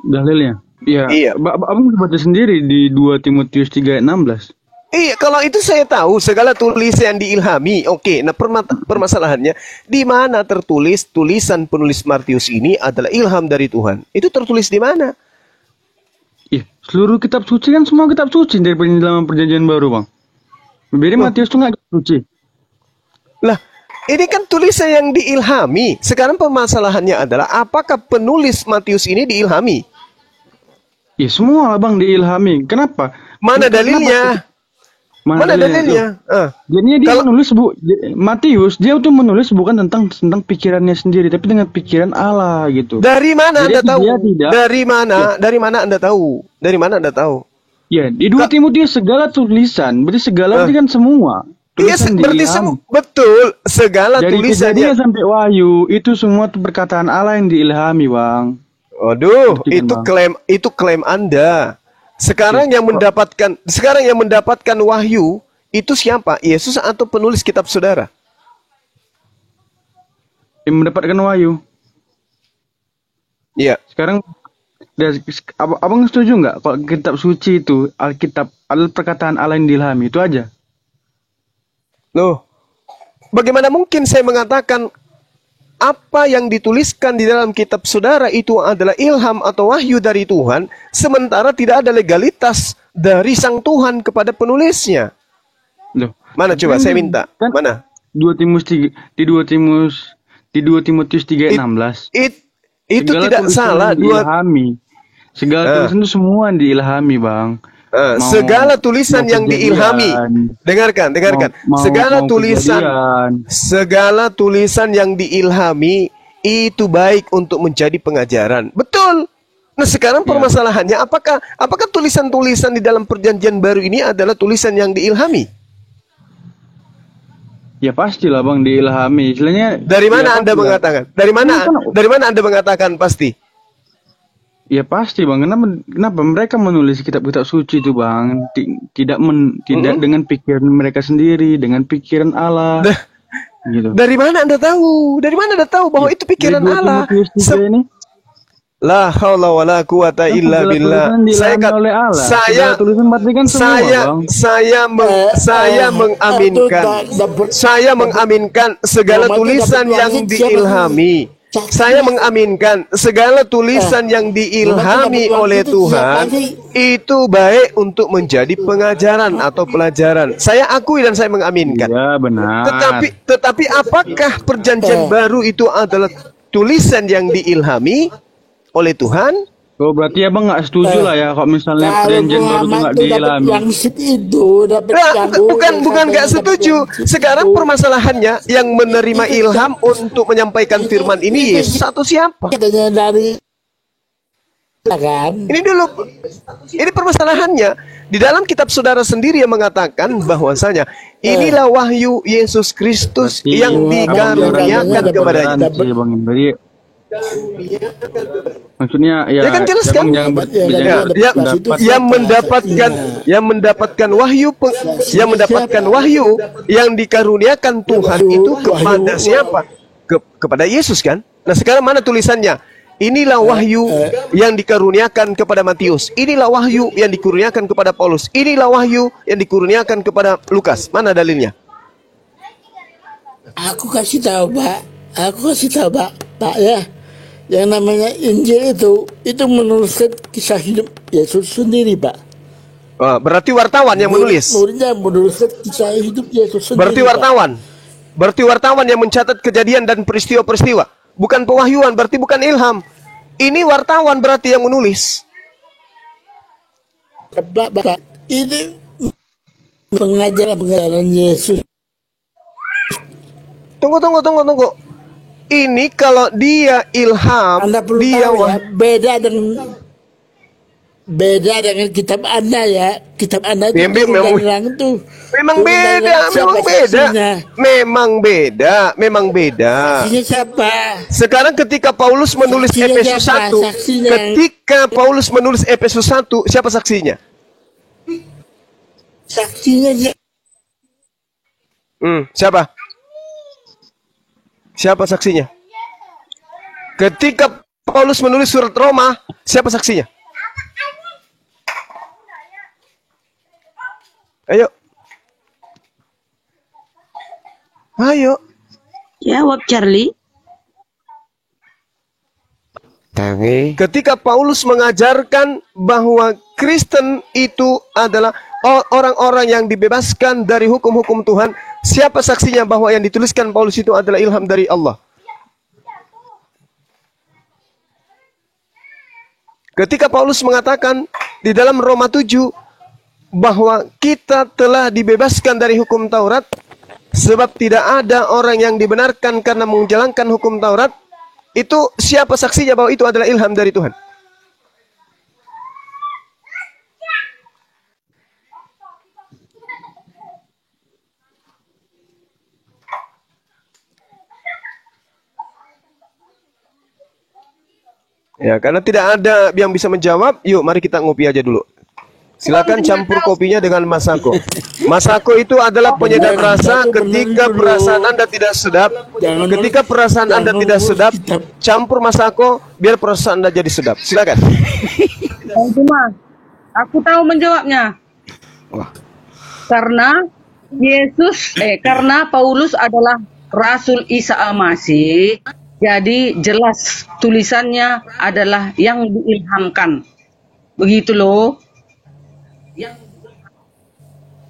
Dalilnya? Ya, iya. Abang baca sendiri di 2 Timotius 3 ayat 16. Iya, kalau itu saya tahu segala tulisan diilhami. Oke, nah permasalahannya di mana tertulis tulisan penulis Matius ini adalah ilham dari Tuhan? Itu tertulis di mana? Iya, seluruh kitab suci kan semua kitab suci dari dalam perjanjian baru, Bang. Beda Matius itu nggak kitab suci. Lah, ini kan tulisan yang diilhami. Sekarang permasalahannya adalah apakah penulis Matius ini diilhami? Ya semua Bang diilhami. Kenapa? Mana dalilnya? Mana dalilnya? Jadinya dia menulis Matius, dia tuh menulis bukan tentang pikirannya sendiri, tapi dengan pikiran Allah gitu. Dari mana Anda tahu? Dari mana Anda tahu? Dari mana Anda tahu? Ya, di 2 Timotius segala tulisan, berarti segala berarti kan semua. Iya, berarti betul segala dari tulisannya. Kejadian sampai Wahyu itu semua tuh perkataan Allah yang diilhami, Bang. Waduh, itu klaim Anda. Sekarang yang mendapatkan wahyu itu siapa? Yesus atau penulis kitab saudara? Yang mendapatkan wahyu. Iya. Sekarang abang setuju nggak kalau kitab suci itu Alkitab adalah perkataan Allah yang diilhami, itu aja? Loh, bagaimana mungkin saya mengatakan apa yang dituliskan di dalam kitab saudara itu adalah ilham atau wahyu dari Tuhan, sementara tidak ada legalitas dari sang Tuhan kepada penulisnya? Loh, mana coba saya minta? Kan, mana? 2 Timotius 3:16. Itu tidak salah. Segala tulisan itu semua diilhami, Bang. Segala tulisan yang diilhami, dengarkan. Segala tulisan yang diilhami itu baik untuk menjadi pengajaran. Betul. Nah sekarang permasalahannya apakah tulisan-tulisan di dalam perjanjian baru ini adalah tulisan yang diilhami? Ya pastilah Bang diilhami. Istilahnya dari mana Anda mengatakan? Dari mana Anda mengatakan pasti? Ya pasti Bang, kenapa mereka menulis kitab-kitab suci itu Bang, tidak dengan pikiran mereka sendiri, dengan pikiran Allah. Gitu. Dari mana Anda tahu? Dari mana Anda tahu bahwa itu pikiran Allah? La haula wala quwata illa billah. Saya mengaminkan segala tulisan yang diilhami. Saya mengaminkan segala tulisan yang diilhami oleh Tuhan itu baik untuk menjadi pengajaran atau pelajaran. Saya akui dan saya mengaminkan. Ya, benar. Tetapi apakah perjanjian baru itu adalah tulisan yang diilhami oleh Tuhan? Oh berarti Abang nggak setuju lah ya kalau misalnya perjanjian baru itu nggak diilhami. Bukan nggak setuju. Sekarang permasalahannya yang menerima ilham untuk menyampaikan firman ini Yesus atau siapa? kan? Ini dulu, ini permasalahannya. Di dalam kitab saudara sendiri yang mengatakan bahwasanya inilah wahyu Yesus Kristus yang dikaruniakan kepadanya. Maksudnya ya kan jelas kan? Yang mendapatkan wahyu yang dikaruniakan Tuhan itu kepada siapa? Kepada Yesus kan? Nah sekarang mana tulisannya? Inilah wahyu yang dikaruniakan kepada Matius. Inilah wahyu yang dikaruniakan kepada Paulus. Inilah wahyu yang dikaruniakan kepada Lukas. Mana dalilnya? Aku kasih tahu Pak ya. Yang namanya Injil itu menuliskan kisah hidup Yesus sendiri, Pak. Oh, berarti wartawan yang menulis. Muridnya menuliskan kisah hidup Yesus sendiri. Berarti wartawan. Pak. Berarti wartawan yang mencatat kejadian dan peristiwa-peristiwa. Bukan pewahyuan, berarti bukan ilham. Ini wartawan berarti yang menulis. Bapak, ini pengajaran Yesus. Tunggu. Ini kalau dia ilham, Anda perlu dia tahu ya, beda dengan kitab Anda ya. Kitab Anda itu memang beda. Saksinya siapa? Sekarang ketika Paulus menulis Efesus 1, siapa saksinya? Saksinya siapa? Siapa saksinya? Ketika Paulus menulis surat Roma, siapa saksinya? Ayo. Jawab Charlie. Ketika Paulus mengajarkan bahwa Kristen itu adalah orang-orang yang dibebaskan dari hukum-hukum Tuhan, siapa saksinya bahwa yang dituliskan Paulus itu adalah ilham dari Allah? Ketika Paulus mengatakan di dalam Roma 7 bahwa kita telah dibebaskan dari hukum Taurat, sebab tidak ada orang yang dibenarkan karena menjalankan hukum Taurat, itu siapa saksinya bahwa itu adalah ilham dari Tuhan? Ya, karena tidak ada yang bisa menjawab, yuk mari kita ngopi aja dulu. Silakan campur kopinya dengan Masako. Masako itu adalah penyedap rasa ketika perasaan Anda tidak sedap. Ketika perasaan Anda tidak sedap, campur Masako biar perasaan Anda jadi sedap. Silakan. Aku tahu menjawabnya. Karena karena Paulus adalah Rasul Isa Al-Masih, jadi jelas tulisannya adalah yang diilhamkan. Begitu loh.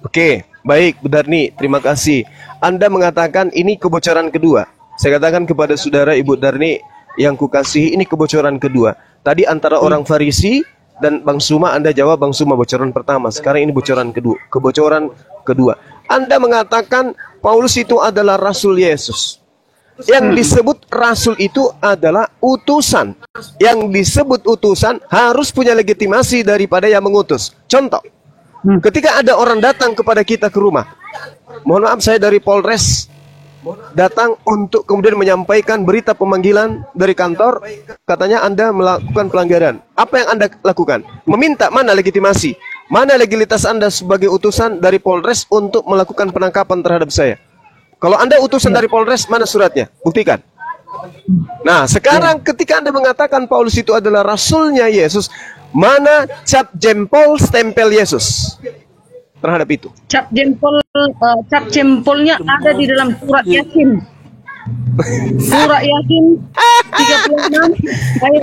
Oke, baik Bu Darni, terima kasih. Anda mengatakan ini kebocoran kedua. Saya katakan kepada saudara Ibu Darni yang kukasihi, ini kebocoran kedua. Tadi antara orang Farisi dan Bang Suma, Anda jawab Bang Suma bocoran pertama. Sekarang ini bocoran kedua. Kebocoran kedua. Anda mengatakan Paulus itu adalah Rasul Yesus. Yang disebut Rasul itu adalah utusan. Yang disebut utusan harus punya legitimasi daripada yang mengutus. Contoh, ketika ada orang datang kepada kita ke rumah, mohon maaf saya dari Polres, datang untuk kemudian menyampaikan berita pemanggilan dari kantor, katanya Anda melakukan pelanggaran. Apa yang Anda lakukan? Meminta mana legitimasi? Mana legalitas Anda sebagai utusan dari Polres untuk melakukan penangkapan terhadap saya? Kalau Anda utusan dari Polres, mana suratnya? Buktikan. Nah, sekarang ketika Anda mengatakan Paulus itu adalah Rasulnya Yesus, mana cap jempol stempel Yesus terhadap itu? Cap jempolnya ada di dalam surat Yasin. Surat Yasin 36 ayat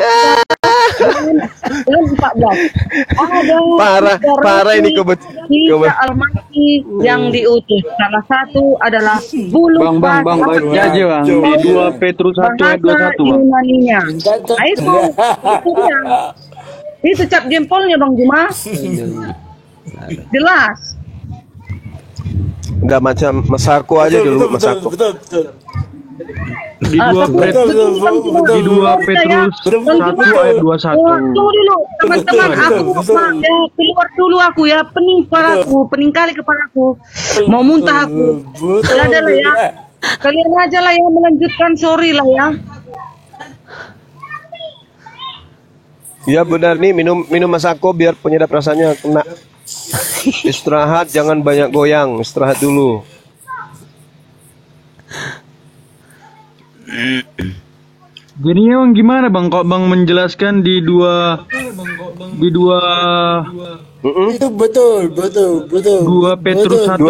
14. Parah ini Isa Al-Masih yang diutus. Salah satu adalah bulu Bang, baca aja Bang. Di 2 Petrus 1 ayat 21 Bang. Itu dia. Itu cap jempolnya Bang Juma. Jelas. Enggak macam Masako aja dulu, Masako. Betul. Di 2 Petrus 1 ayat 21. Tunggu dulu, teman-teman. Keluar dulu aku ya. Pening kali kepalaku. Mau muntah aku. Ada lah ya. Kalian aja lah yang melanjutkan, sorry lah ya. Ya benar nih, minum Masako biar penyedap rasanya kena. Istirahat, jangan banyak goyang. Istirahat dulu. Jadi emang gimana bang? Kok bang menjelaskan di dua Itu betul. 2 Petrus 1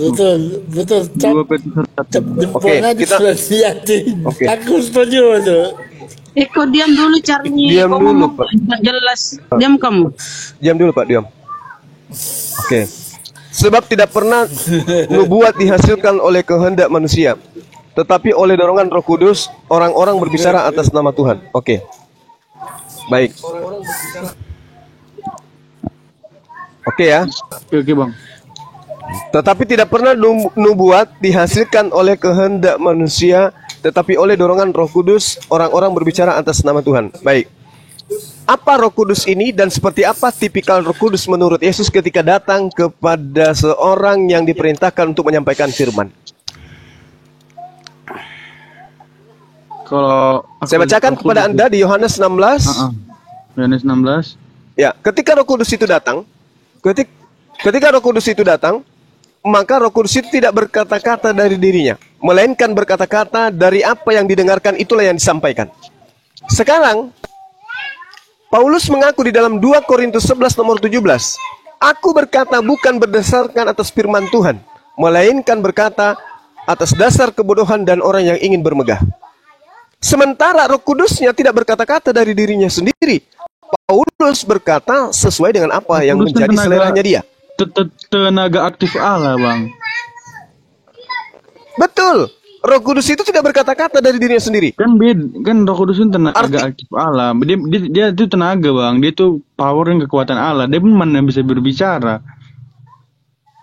Betul. 2 Petrus 1. Oke, kita Aku setuju itu. Eko diam dulu Charlie. Diam Kau dulu, ngomong Pak. tidak jelas. Diam kamu. Diam dulu Pak, diam. Oke. Sebab tidak pernah nubuat dihasilkan oleh kehendak manusia, tetapi oleh dorongan Roh Kudus orang-orang berbicara atas nama Tuhan. Oke. Baik. Oke ya. Oke bang. Tetapi tidak pernah nubuat dihasilkan oleh kehendak manusia, tetapi oleh dorongan Roh Kudus orang-orang berbicara atas nama Tuhan. Baik. Apa Roh Kudus ini dan seperti apa tipikal Roh Kudus menurut Yesus ketika datang kepada seorang yang diperintahkan untuk menyampaikan firman? Kalau saya bacakan kepada Anda di Yohanes 16. Yohanes 16. Ya, ketika Roh Kudus itu datang, ketika Roh Kudus itu datang, maka Roh Kudus itu tidak berkata-kata dari dirinya, melainkan berkata-kata dari apa yang didengarkan, itulah yang disampaikan. Sekarang Paulus mengaku di dalam 2 Korintus 11 nomor 17, aku berkata bukan berdasarkan atas firman Tuhan, melainkan berkata atas dasar kebodohan dan orang yang ingin bermegah. Sementara Roh Kudusnya tidak berkata-kata dari dirinya sendiri. Paulus berkata sesuai dengan apa yang menjadi seleranya dia. Tenaga aktif Allah, bang. Betul. Roh Kudus itu tidak berkata-kata dari dirinya sendiri. Kan Roh Kudus itu tenaga aktif Allah. Dia itu tenaga, bang. Dia itu power dan kekuatan Allah. Dia mana bisa berbicara.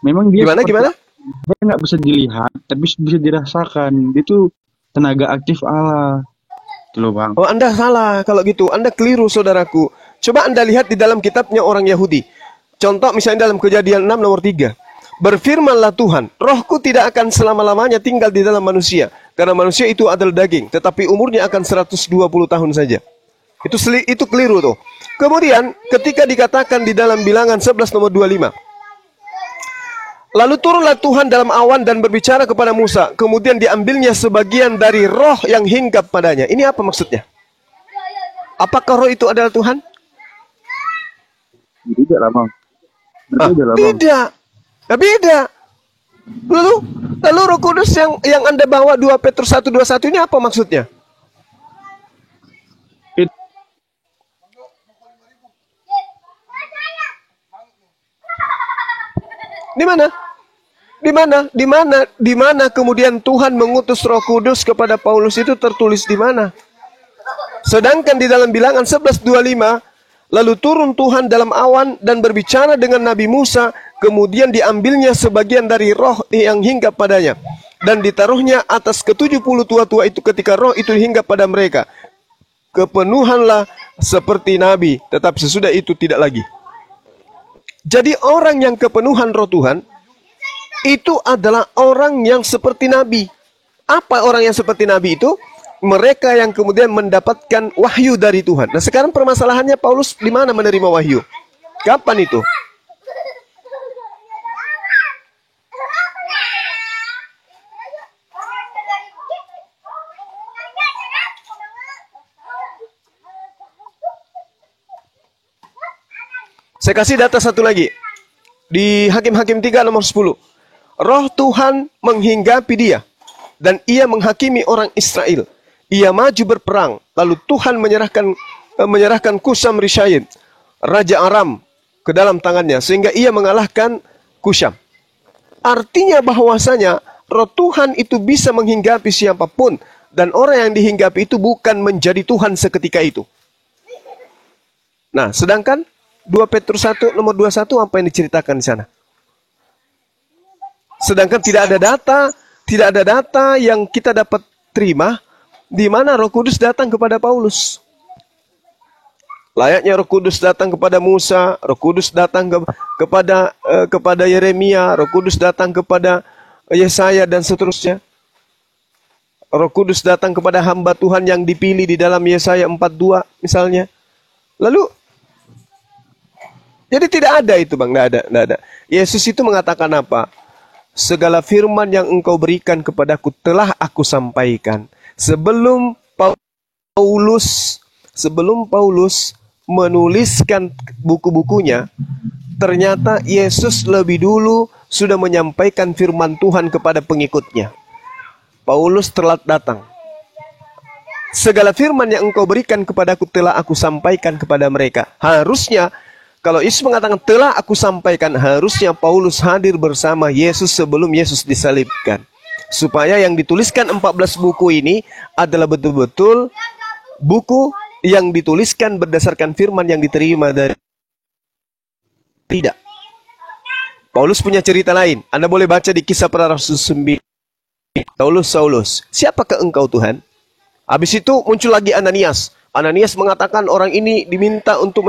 Memang dia gimana? Dia nggak bisa dilihat, tapi bisa dirasakan. Dia itu tenaga aktif Allah. Itu loh, bang. Oh, Anda salah kalau gitu. Anda keliru, saudaraku. Coba Anda lihat di dalam kitabnya orang Yahudi. Contoh misalnya dalam Kejadian 6 nomor 3. Berfirmanlah Tuhan, rohku tidak akan selama-lamanya tinggal di dalam manusia, karena manusia itu adalah daging, tetapi umurnya akan 120 tahun saja. Itu keliru tuh. Kemudian ketika dikatakan di dalam Bilangan 11 nomor 25, lalu turunlah Tuhan dalam awan dan berbicara kepada Musa, kemudian diambilnya sebagian dari roh yang hinggap padanya. Ini apa maksudnya? Apakah roh itu adalah Tuhan? Tidak lah, bang. Tidak. Beda. Lalu Roh Kudus yang Anda bawa 2 Petrus 1:21 ini apa maksudnya? Di mana kemudian Tuhan mengutus Roh Kudus kepada Paulus itu tertulis di mana? Sedangkan di dalam Bilangan 11:25, lalu turun Tuhan dalam awan dan berbicara dengan Nabi Musa, kemudian diambilnya sebagian dari roh yang hinggap padanya, dan ditaruhnya atas ke-70 tua-tua itu ketika roh itu hinggap pada mereka. Kepenuhanlah seperti Nabi, tetapi sesudah itu tidak lagi. Jadi orang yang kepenuhan roh Tuhan, itu adalah orang yang seperti Nabi. Apa orang yang seperti Nabi itu? Mereka yang kemudian mendapatkan wahyu dari Tuhan. Nah sekarang permasalahannya Paulus di mana menerima wahyu? Kapan itu? Saya kasih data satu lagi. Di Hakim-Hakim 3 nomor 10. Roh Tuhan menghinggapi dia, dan ia menghakimi orang Israel. Ia maju berperang, lalu Tuhan menyerahkan Kusam Rishaim, Raja Aram, ke dalam tangannya, sehingga ia mengalahkan Kusam. Artinya bahwasanya roh Tuhan itu bisa menghinggapi siapapun, dan orang yang dihinggapi itu bukan menjadi Tuhan seketika itu. Nah, sedangkan 2 Petrus 1 nomor 21 apa yang diceritakan di sana? Sedangkan tidak ada data yang kita dapat terima di mana Roh Kudus datang kepada Paulus. Layaknya Roh Kudus datang kepada Musa, Roh Kudus datang kepada Yeremia, Roh Kudus datang kepada Yesaya dan seterusnya. Roh Kudus datang kepada hamba Tuhan yang dipilih di dalam Yesaya 42 misalnya. Lalu jadi tidak ada itu, Bang, tidak ada. Yesus itu mengatakan apa? Segala firman yang engkau berikan kepadaku telah aku sampaikan. Sebelum Paulus menuliskan buku-bukunya, ternyata Yesus lebih dulu sudah menyampaikan firman Tuhan kepada pengikutnya. Paulus telat datang. Segala firman yang engkau berikan kepadaku telah aku sampaikan kepada mereka. Harusnya, kalau Yesus mengatakan telah aku sampaikan, harusnya Paulus hadir bersama Yesus sebelum Yesus disalibkan. Supaya yang dituliskan 14 buku ini adalah betul-betul buku yang dituliskan berdasarkan firman yang diterima dari tidak. Paulus punya cerita lain. Anda boleh baca di Kisah Para Rasul 9. Saulus, siapakah engkau Tuhan? Habis itu muncul lagi Ananias. Ananias mengatakan orang ini diminta untuk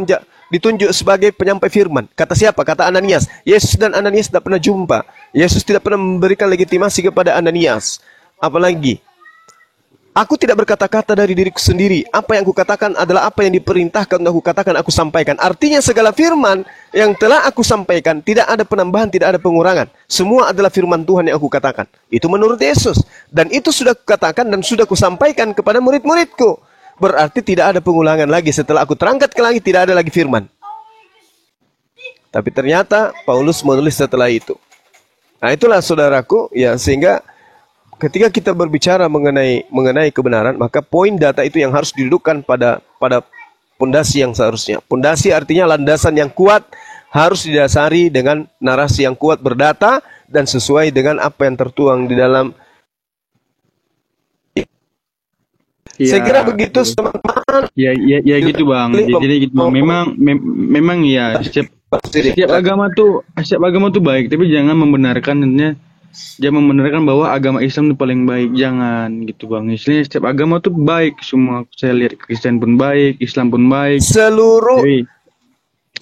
ditunjuk sebagai penyampai firman. Kata siapa? Kata Ananias. Yesus dan Ananias tidak pernah jumpa. Yesus tidak pernah memberikan legitimasi kepada Ananias. Apalagi, aku tidak berkata-kata dari diriku sendiri. Apa yang aku katakan adalah apa yang diperintahkan untuk aku katakan, aku sampaikan. Artinya segala firman yang telah aku sampaikan, tidak ada penambahan, tidak ada pengurangan. Semua adalah firman Tuhan yang aku katakan. Itu menurut Yesus. Dan itu sudah kukatakan dan sudah kusampaikan kepada murid-muridku. Berarti tidak ada pengulangan lagi. Setelah aku terangkat ke langit, tidak ada lagi firman. Tapi ternyata Paulus menulis setelah itu. Nah itulah saudaraku, ya, sehingga ketika kita berbicara mengenai kebenaran, maka poin data itu yang harus didudukkan pada pondasi yang seharusnya. Pondasi artinya landasan yang kuat, harus didasari dengan narasi yang kuat berdata dan sesuai dengan apa yang tertuang di dalam. Ya, saya kira begitu, teman-teman. Ya gitu, Bang. Jadi gitu, Bang. Memang ya setiap agama tuh baik, tapi jangan membenarkan bahwa agama Islam itu paling baik. Jangan gitu, Bang. Istilahnya setiap agama tuh baik semua. Saya lihat Kristen pun baik, Islam pun baik.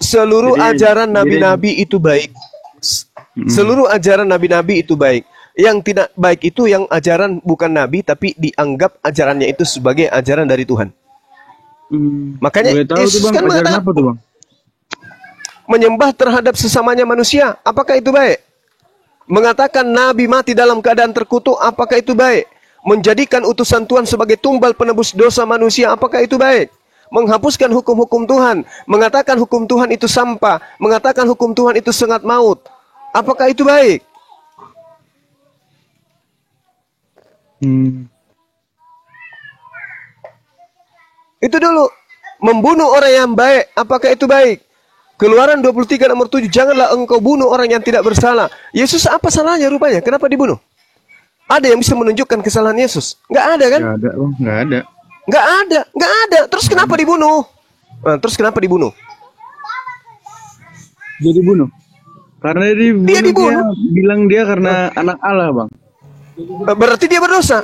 Seluruh ajaran nabi-nabi itu baik. Seluruh ajaran nabi-nabi itu baik. Yang tidak baik itu yang ajaran bukan nabi tapi dianggap ajarannya itu sebagai ajaran dari Tuhan. Makanya Yesus kan mengatakan apa tuh, Bang? Menyembah terhadap sesamanya manusia, apakah itu baik? Mengatakan nabi mati dalam keadaan terkutuk, apakah itu baik? Menjadikan utusan Tuhan sebagai tumbal penebus dosa manusia, apakah itu baik? Menghapuskan hukum-hukum Tuhan, mengatakan hukum Tuhan itu sampah, mengatakan hukum Tuhan itu sengat maut, apakah itu baik? Itu dulu. Membunuh orang yang baik, apakah itu baik? Keluaran 23 nomor 7, janganlah engkau bunuh orang yang tidak bersalah. Yesus apa salahnya rupanya? Kenapa dibunuh? Ada yang bisa menunjukkan kesalahan Yesus? Nggak ada kan? Nggak ada. Terus kenapa dibunuh? Terus kenapa dibunuh? Dia dibunuh. Karena dia dibunuh. Dia bilang dia karena anak Allah, Bang. Berarti dia berdosa.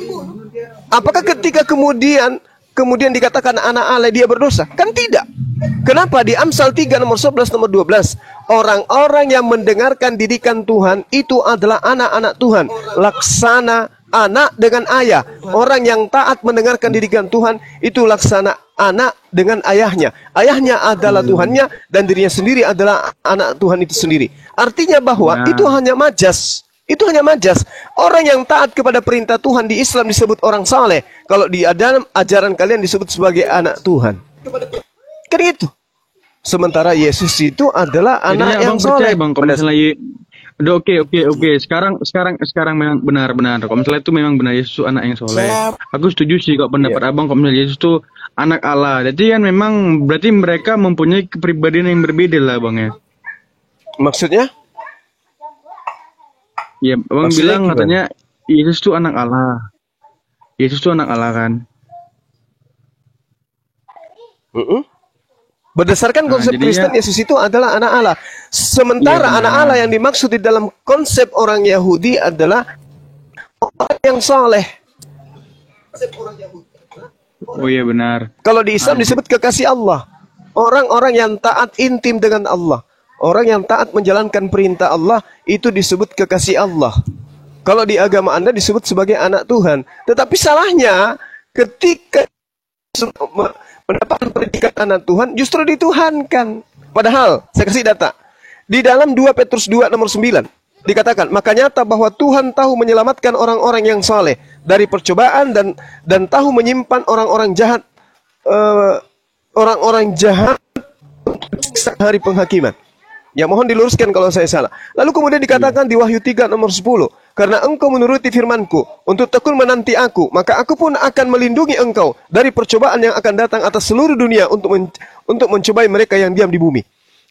Apakah ketika kemudian dikatakan anak Allah dia berdosa? Kan tidak. Kenapa? Di Amsal 3 nomor 11 nomor 12, orang-orang yang mendengarkan didikan Tuhan itu adalah anak-anak Tuhan. Laksana anak dengan ayah. Orang yang taat mendengarkan didikan Tuhan itu laksana anak dengan ayahnya. Ayahnya adalah Tuhannya dan dirinya sendiri adalah anak Tuhan itu sendiri. Artinya bahwa itu hanya majas. Itu hanya majas. Orang yang taat kepada perintah Tuhan di Islam disebut orang saleh. Kalau di dalam ajaran kalian disebut sebagai anak Tuhan. Kan itu. Sementara Yesus itu adalah anak yang saleh. Bang, kalau misalnya oke. Sekarang memang benar. Kalau misalnya itu memang benar Yesus itu anak yang soleh. Aku setuju sih kalau pendapat Abang kalau misalnya Yesus itu anak Allah. Jadi kan memang berarti mereka mempunyai kepribadian yang berbeda lah, Bang ya. Maksudnya? Ya, Abang bilang katanya Yesus itu anak Allah. Yesus itu anak Allah kan? Berdasarkan konsep Kristen, Yesus itu adalah anak Allah. Sementara anak Allah yang dimaksud di dalam konsep orang Yahudi adalah orang yang saleh. Oh iya benar. Kalau di Islam disebut kekasih Allah. Orang-orang yang taat intim dengan Allah. Orang yang taat menjalankan perintah Allah itu disebut kekasih Allah. Kalau di agama Anda disebut sebagai anak Tuhan. Tetapi salahnya ketika mendapatkan predikat anak Tuhan justru dituhankan. Padahal saya kasih data. Di dalam 2 Petrus 2 nomor 9 dikatakan, maka nyata bahwa Tuhan tahu menyelamatkan orang-orang yang saleh dari percobaan dan tahu menyimpan orang-orang jahat untuk hari penghakiman. Ya mohon diluruskan kalau saya salah. Lalu kemudian dikatakan di Wahyu 3 nomor 10, karena engkau menuruti firmanku untuk tekun menanti aku, maka aku pun akan melindungi engkau dari percobaan yang akan datang atas seluruh dunia untuk mencobai mereka yang diam di bumi.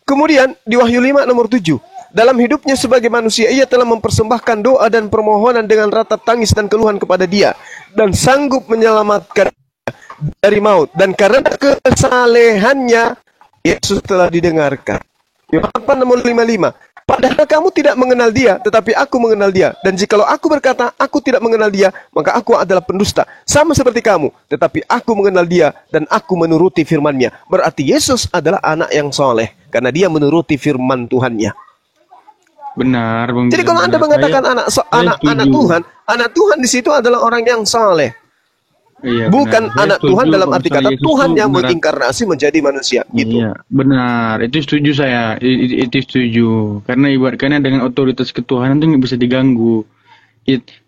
Kemudian di Wahyu 5 nomor 7, dalam hidupnya sebagai manusia ia telah mempersembahkan doa dan permohonan dengan ratap tangis dan keluhan kepada Dia dan sanggup menyelamatkan dari maut, dan karena kesalehannya Yesus telah didengarkan. Yohanes 8 nomor 55. Padahal kamu tidak mengenal Dia, tetapi aku mengenal Dia. Dan jikalau aku berkata aku tidak mengenal Dia, maka aku adalah pendusta, sama seperti kamu. Tetapi aku mengenal Dia dan aku menuruti firman-Nya. Berarti Yesus adalah anak yang soleh karena Dia menuruti firman Tuhan-Nya. Benar, Bang. Jadi kalau Anda mengatakan anak Tuhan di situ adalah orang yang soleh. Iya, bukan benar. Anak Tuhan dalam arti kata Yesus Tuhan yang benar. menginkarnasi menjadi manusia. Gitu. Iya, benar. Itu setuju saya. Itu setuju. Karena ibaratnya dengan otoritas ketuhanan itu nggak bisa diganggu.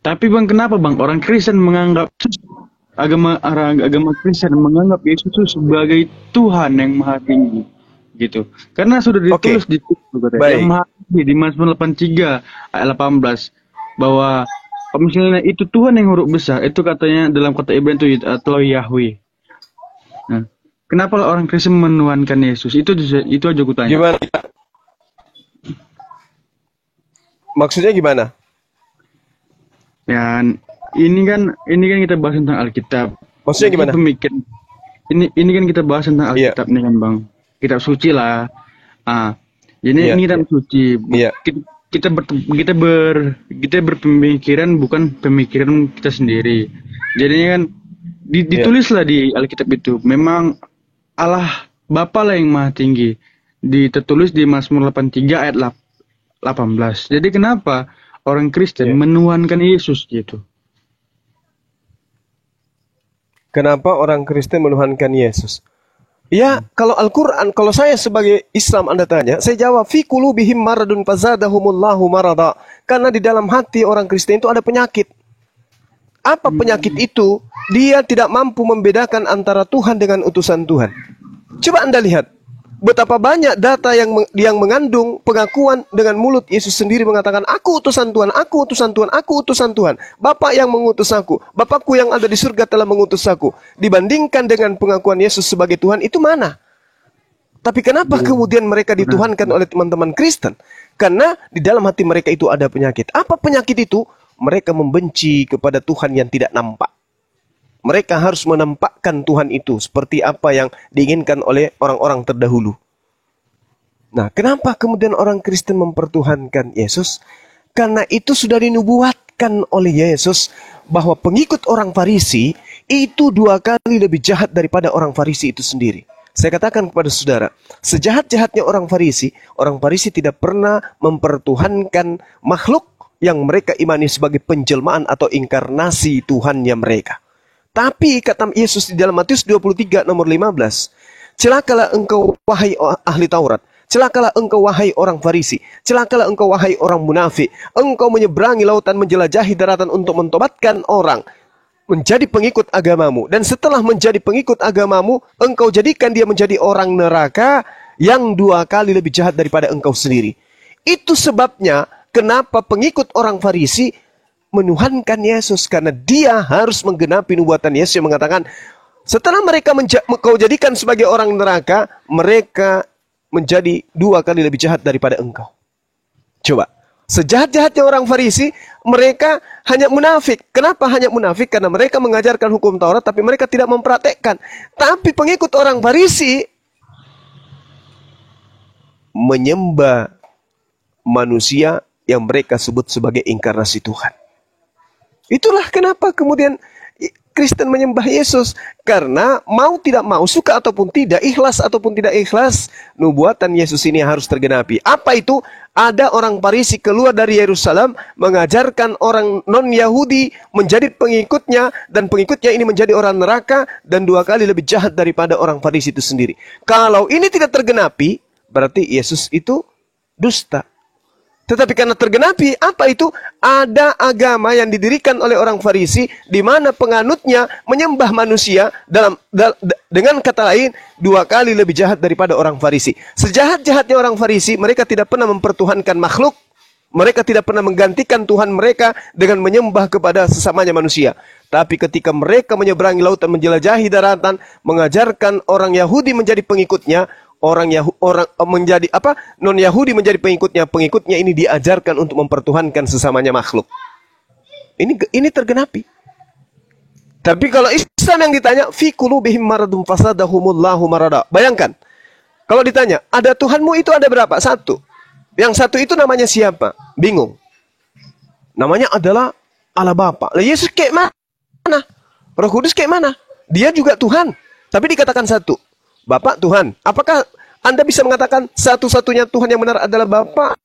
Tapi Bang, kenapa Bang orang Kristen menganggap agama Kristen menganggap Yesus itu sebagai Tuhan yang maha tinggi, gitu? Karena sudah ditulis di yang maha tinggi di Mazmur 83 ayat 18 bahwa misalnya itu Tuhan yang huruf besar, itu katanya dalam kata Ibrani itu atau Yahweh. Nah, kenapa orang Kristen menuhankan Yesus? Itu aja aku tanya. Gimana? Maksudnya gimana? Ya, ini kan kita bahas tentang Alkitab. Maksudnya gimana? Ini kan kita bahas tentang Alkitab nih kan Bang. Kitab suci lah. Ini kitab suci. Kita berpemikiran bukan pemikiran kita sendiri. Jadinya kan ditulislah di Alkitab itu. Memang Allah Bapa lah yang maha tinggi. Tertulis di Mazmur 83 ayat 18. Jadi kenapa orang Kristen menuhankan Yesus gitu? Kenapa orang Kristen menuhankan Yesus? Ya, kalau Al-Quran, kalau saya sebagai Islam Anda tanya, saya jawab, fi qulubihim maradun fazadahumullahu marada. Karena di dalam hati orang Kristen itu ada penyakit. Apa penyakit itu? Dia tidak mampu membedakan antara Tuhan dengan utusan Tuhan. Coba Anda lihat, betapa banyak data yang mengandung pengakuan dengan mulut Yesus sendiri mengatakan, aku utusan Tuhan, aku utusan Tuhan, aku utusan Tuhan. Bapa yang mengutus aku, Bapakku yang ada di surga telah mengutus aku. Dibandingkan dengan pengakuan Yesus sebagai Tuhan, itu mana? Tapi kenapa kemudian mereka dituhankan oleh teman-teman Kristen? Karena di dalam hati mereka itu ada penyakit. Apa penyakit itu? Mereka membenci kepada Tuhan yang tidak nampak. Mereka harus menampakkan Tuhan itu seperti apa yang diinginkan oleh orang-orang terdahulu. Nah, kenapa kemudian orang Kristen mempertuhankan Yesus? Karena itu sudah dinubuatkan oleh Yesus bahwa pengikut orang Farisi itu 2 kali lebih jahat daripada orang Farisi itu sendiri. Saya katakan kepada saudara, sejahat-jahatnya orang Farisi tidak pernah mempertuhankan makhluk yang mereka imani sebagai penjelmaan atau inkarnasi Tuhannya mereka. Tapi kata Yesus di dalam Matius 23 nomor 15, celakalah engkau wahai ahli Taurat, celakalah engkau wahai orang Farisi, celakalah engkau wahai orang munafik, engkau menyeberangi lautan menjelajahi daratan untuk mentobatkan orang menjadi pengikut agamamu, dan setelah menjadi pengikut agamamu, engkau jadikan dia menjadi orang neraka yang 2 kali lebih jahat daripada engkau sendiri. Itu sebabnya kenapa pengikut orang Farisi menuhankan Yesus, karena dia harus menggenapi nubuatan Yesus yang mengatakan setelah mereka kau jadikan sebagai orang neraka, mereka menjadi 2 kali lebih jahat daripada engkau. Coba, sejahat-jahatnya orang Farisi, mereka hanya munafik. Kenapa hanya munafik? Karena mereka mengajarkan hukum Taurat tapi mereka tidak mempraktekkan. Tapi pengikut orang Farisi menyembah manusia yang mereka sebut sebagai inkarnasi Tuhan. Itulah kenapa kemudian Kristen menyembah Yesus. Karena mau tidak mau, suka ataupun tidak, ikhlas ataupun tidak ikhlas, nubuatan Yesus ini harus tergenapi. Apa itu? Ada orang Farisi keluar dari Yerusalem, mengajarkan orang non-Yahudi menjadi pengikutnya, dan pengikutnya ini menjadi orang neraka, dan 2 kali lebih jahat daripada orang Farisi itu sendiri. Kalau ini tidak tergenapi, berarti Yesus itu dusta. Tetapi karena tergenapi, apa itu? Ada agama yang didirikan oleh orang Farisi, di mana penganutnya menyembah manusia, dengan kata lain, 2 kali lebih jahat daripada orang Farisi. Sejahat-jahatnya orang Farisi, mereka tidak pernah mempertuhankan makhluk. Mereka tidak pernah menggantikan Tuhan mereka dengan menyembah kepada sesamanya manusia. Tapi ketika mereka menyeberangi lautan, menjelajahi daratan, mengajarkan orang Yahudi menjadi pengikutnya, non Yahudi menjadi pengikutnya ini diajarkan untuk mempertuhankan sesamanya makhluk. Ini tergenapi. Tapi kalau Islam yang ditanya, fi qulubihim maradun fasadahumullahu marada. Bayangkan, kalau ditanya, ada Tuhanmu itu ada berapa? 1. Yang 1 itu namanya siapa? Bingung. Namanya adalah Allah Bapa. Lah Yesus kayak mana? Roh Kudus kayak mana? Dia juga Tuhan, tapi dikatakan 1. Bapak Tuhan. Apakah Anda bisa mengatakan satu-satunya Tuhan yang benar adalah Bapa?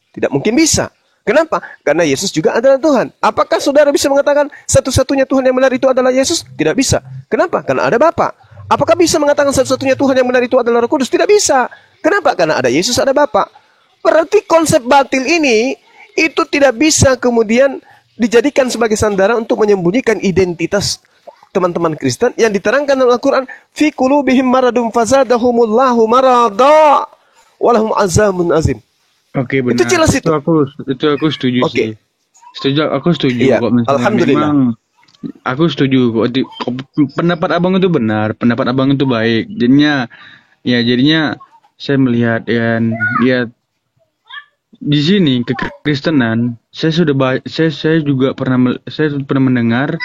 Tidak mungkin bisa. Kenapa? Karena Yesus juga adalah Tuhan. Apakah saudara bisa mengatakan satu-satunya Tuhan yang benar itu adalah Yesus? Tidak bisa. Kenapa? Karena ada Bapa. Apakah bisa mengatakan satu-satunya Tuhan yang benar itu adalah Roh Kudus? Tidak bisa. Kenapa? Karena ada Yesus, ada Bapa. Berarti konsep batil ini itu tidak bisa kemudian dijadikan sebagai sandaran untuk menyembunyikan identitas teman-teman Kristen yang diterangkan dalam Al-Quran, fi qulubihim maradun fazadahumullahu marada walahum azamun azim. Oke, benar. Itu jelas itu. Itu aku setuju sih. Aku setuju iya, kok. Alhamdulillah. Memang, aku setuju kok. Pendapat abang itu benar, pendapat abang itu baik. Jadinya saya melihat ya di sini kekristenan, saya juga pernah mendengar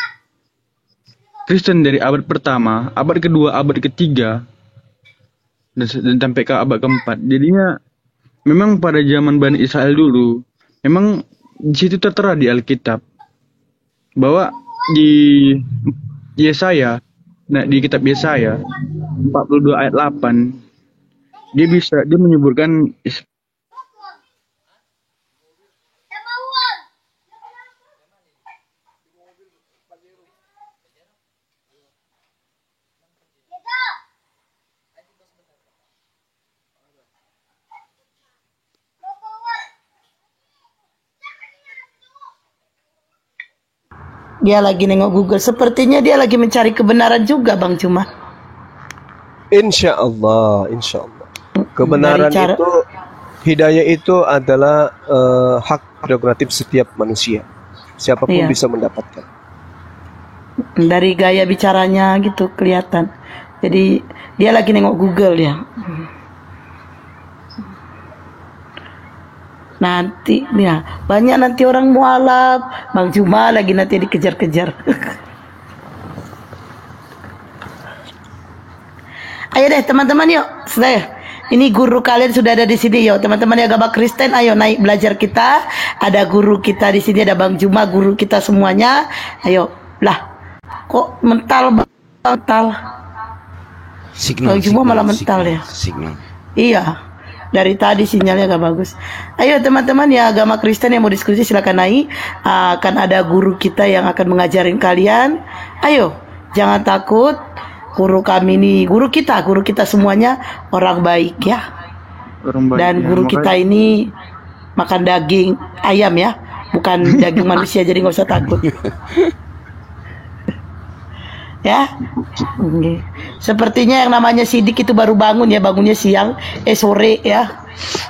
Kristen dari abad pertama, abad kedua, abad ketiga, dan sampai ke abad keempat. Jadinya memang pada zaman Bani Israel dulu, memang di situ tertera di Alkitab bahwa di Yesaya, di kitab Yesaya 42 ayat 8, dia menyebutkan Dia lagi nengok Google. Sepertinya dia lagi mencari kebenaran juga, Bang Cuma. Insya Allah. Kebenaran itu, hidayah itu adalah hak prerogatif setiap manusia. Siapapun bisa mendapatkan. Dari gaya bicaranya gitu kelihatan. Jadi dia lagi nengok Google ya. Nanti ya banyak nanti orang mualaf, Bang Cuma lagi nanti dikejar-kejar. Ayo deh teman-teman, yuk saya. Ini guru kalian sudah ada di sini, yuk teman-teman yang agama Kristen, ayo naik belajar kita. Ada guru kita di sini, ada Bang Cuma, guru kita semuanya. Ayo lah, kok mental. Bang Cuma malah mental ya. Iya. Dari tadi sinyalnya gak bagus. Ayo teman-teman ya agama Kristen yang mau diskusi silakan naik. Akan ada guru kita yang akan mengajarin kalian. Ayo, jangan takut. Guru kami ini, guru kita semuanya orang baik ya. Dan guru kita ini makan daging ayam ya, bukan daging manusia, jadi nggak usah takut. Ya, sepertinya yang namanya Sidik itu baru bangun ya, bangunnya siang, sore ya,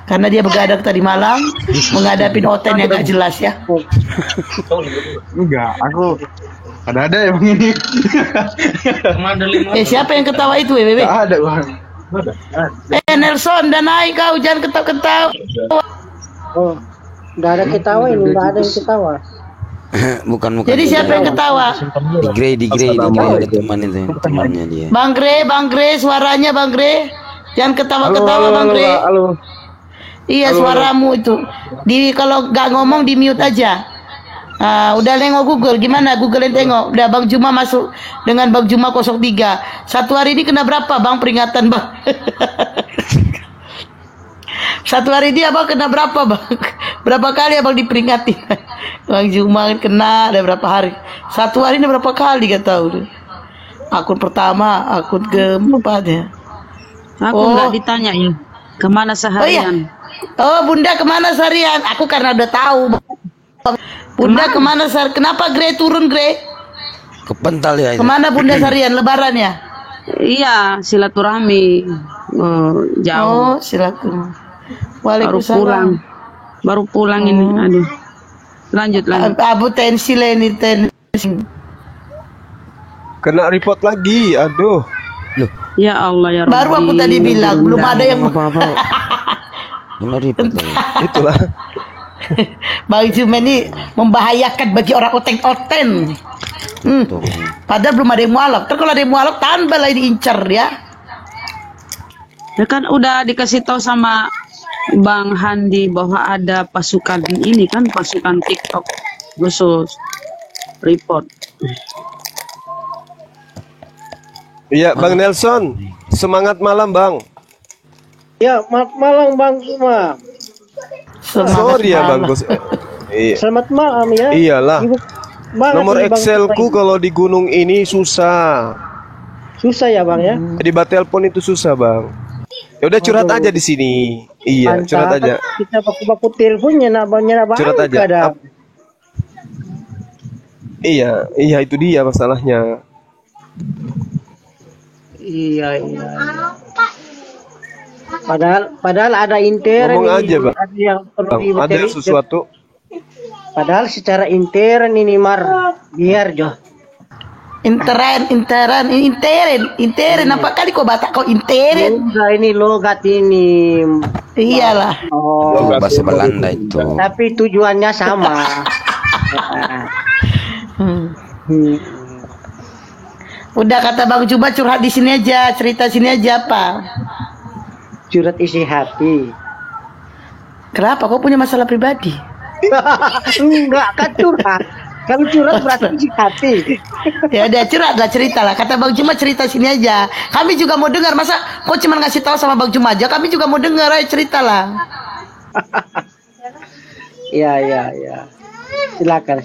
karena dia begadang tadi malam menghadapi oten yang gak jelas ya. Enggak, aku ada emang ini. Siapa yang ketawa itu ya, Bebe? Ada Bang. Nelson, dan naik kau, jangan ketawa-ketawa. Oh, nggak ada ketawa ini, nggak ada yang ketawa. bukan. Jadi siapa yang ketawa? Di Grey ada temannya dia. Bang Gre, suaranya Bang Gre. Jangan ketawa-ketawa Bang Gre. Iya, suaramu itu. Kalau nggak ngomong di mute aja. Udah nengok Google, gimana Google yang tengok? Udah Bang Juma masuk dengan Bang Juma 03. Satu hari ini kena berapa Bang peringatan Bang? Satu hari ini Abang kena berapa Bang? Berapa kali Abang diperingati? Bang Juma kena ada berapa hari? Satu hari ini berapa kali gak tahu. Akun pertama, akun keempat ya. Aku nggak ditanya ya. Kemana seharian? Oh Bunda kemana seharian? Aku karena udah tahu. Bunda kemana seharian? Kenapa Gre turun Gre? Ke Pental ya. Kemana Bunda seharian? Lebaran ya? Iya, silaturahmi. Jauh. Oh, silaturahmi. Waalaikumsalam. Baru pulang ini. Aduh. Lanjut. Abu tensi ini tensi. Kena report lagi. Aduh. Loh. Ya Allah ya Rabbi. Baru aku tadi bilang belum ada yang Itulah. Bang Juma ini membahayakan bagi orang oten-oten. Padahal belum ada yang mualaf. Terus kalau ada yang mualaf tambah lagi diincar ya. Ya kan udah dikasih tahu sama Bang Handi bahwa ada pasukan ini kan, pasukan TikTok khusus report. Iya, Bang Nelson. Semangat malam, Bang. Ya, malam Bang Juma. Sorry ya Bang Gus. Iya. Selamat malam ya. Iyalah. Nomor Excelku kalau di gunung ini susah. Susah ya Bang ya. Di telepon itu susah Bang. Ya udah curhat aja di sini. Iya, Mantap. curhat aja. Kita baku-baku teleponnya nak curhat aja. Iya itu dia masalahnya. Iya. Padahal ada intern. Ngomong aja Bang. Ada yang perlu Bang, ada sesuatu. Padahal secara intern ini biar Jo. Intern apa kali kau batak kau intern? Enggak, ini logat ini. Iyalah. Oh, bahasa Belanda itu. Tapi tujuannya sama. Udah kata Bang Juma curhat di sini aja, cerita sini aja apa? Curhat isi hati. Kenapa? Kau punya masalah pribadi? Enggak, kan curhat. Kalau curhat berarti isi hati. Ya udah curhat lah, cerita lah. Kata Bang Juma cerita sini aja. Kami juga mau dengar. Masa kau cuma ngasih tahu sama Bang Juma aja? Kami juga mau dengar, ayo cerita lah. Ya. Silakan.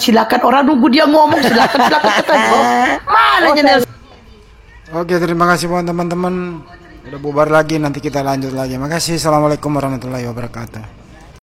Silakan orang nunggu dia ngomong. Silakan kata Bang. Mana Nelson? Oke, terima kasih buat teman-teman. Udah bubar lagi, nanti kita lanjut lagi. Makasih. Assalamualaikum warahmatullahi wabarakatuh.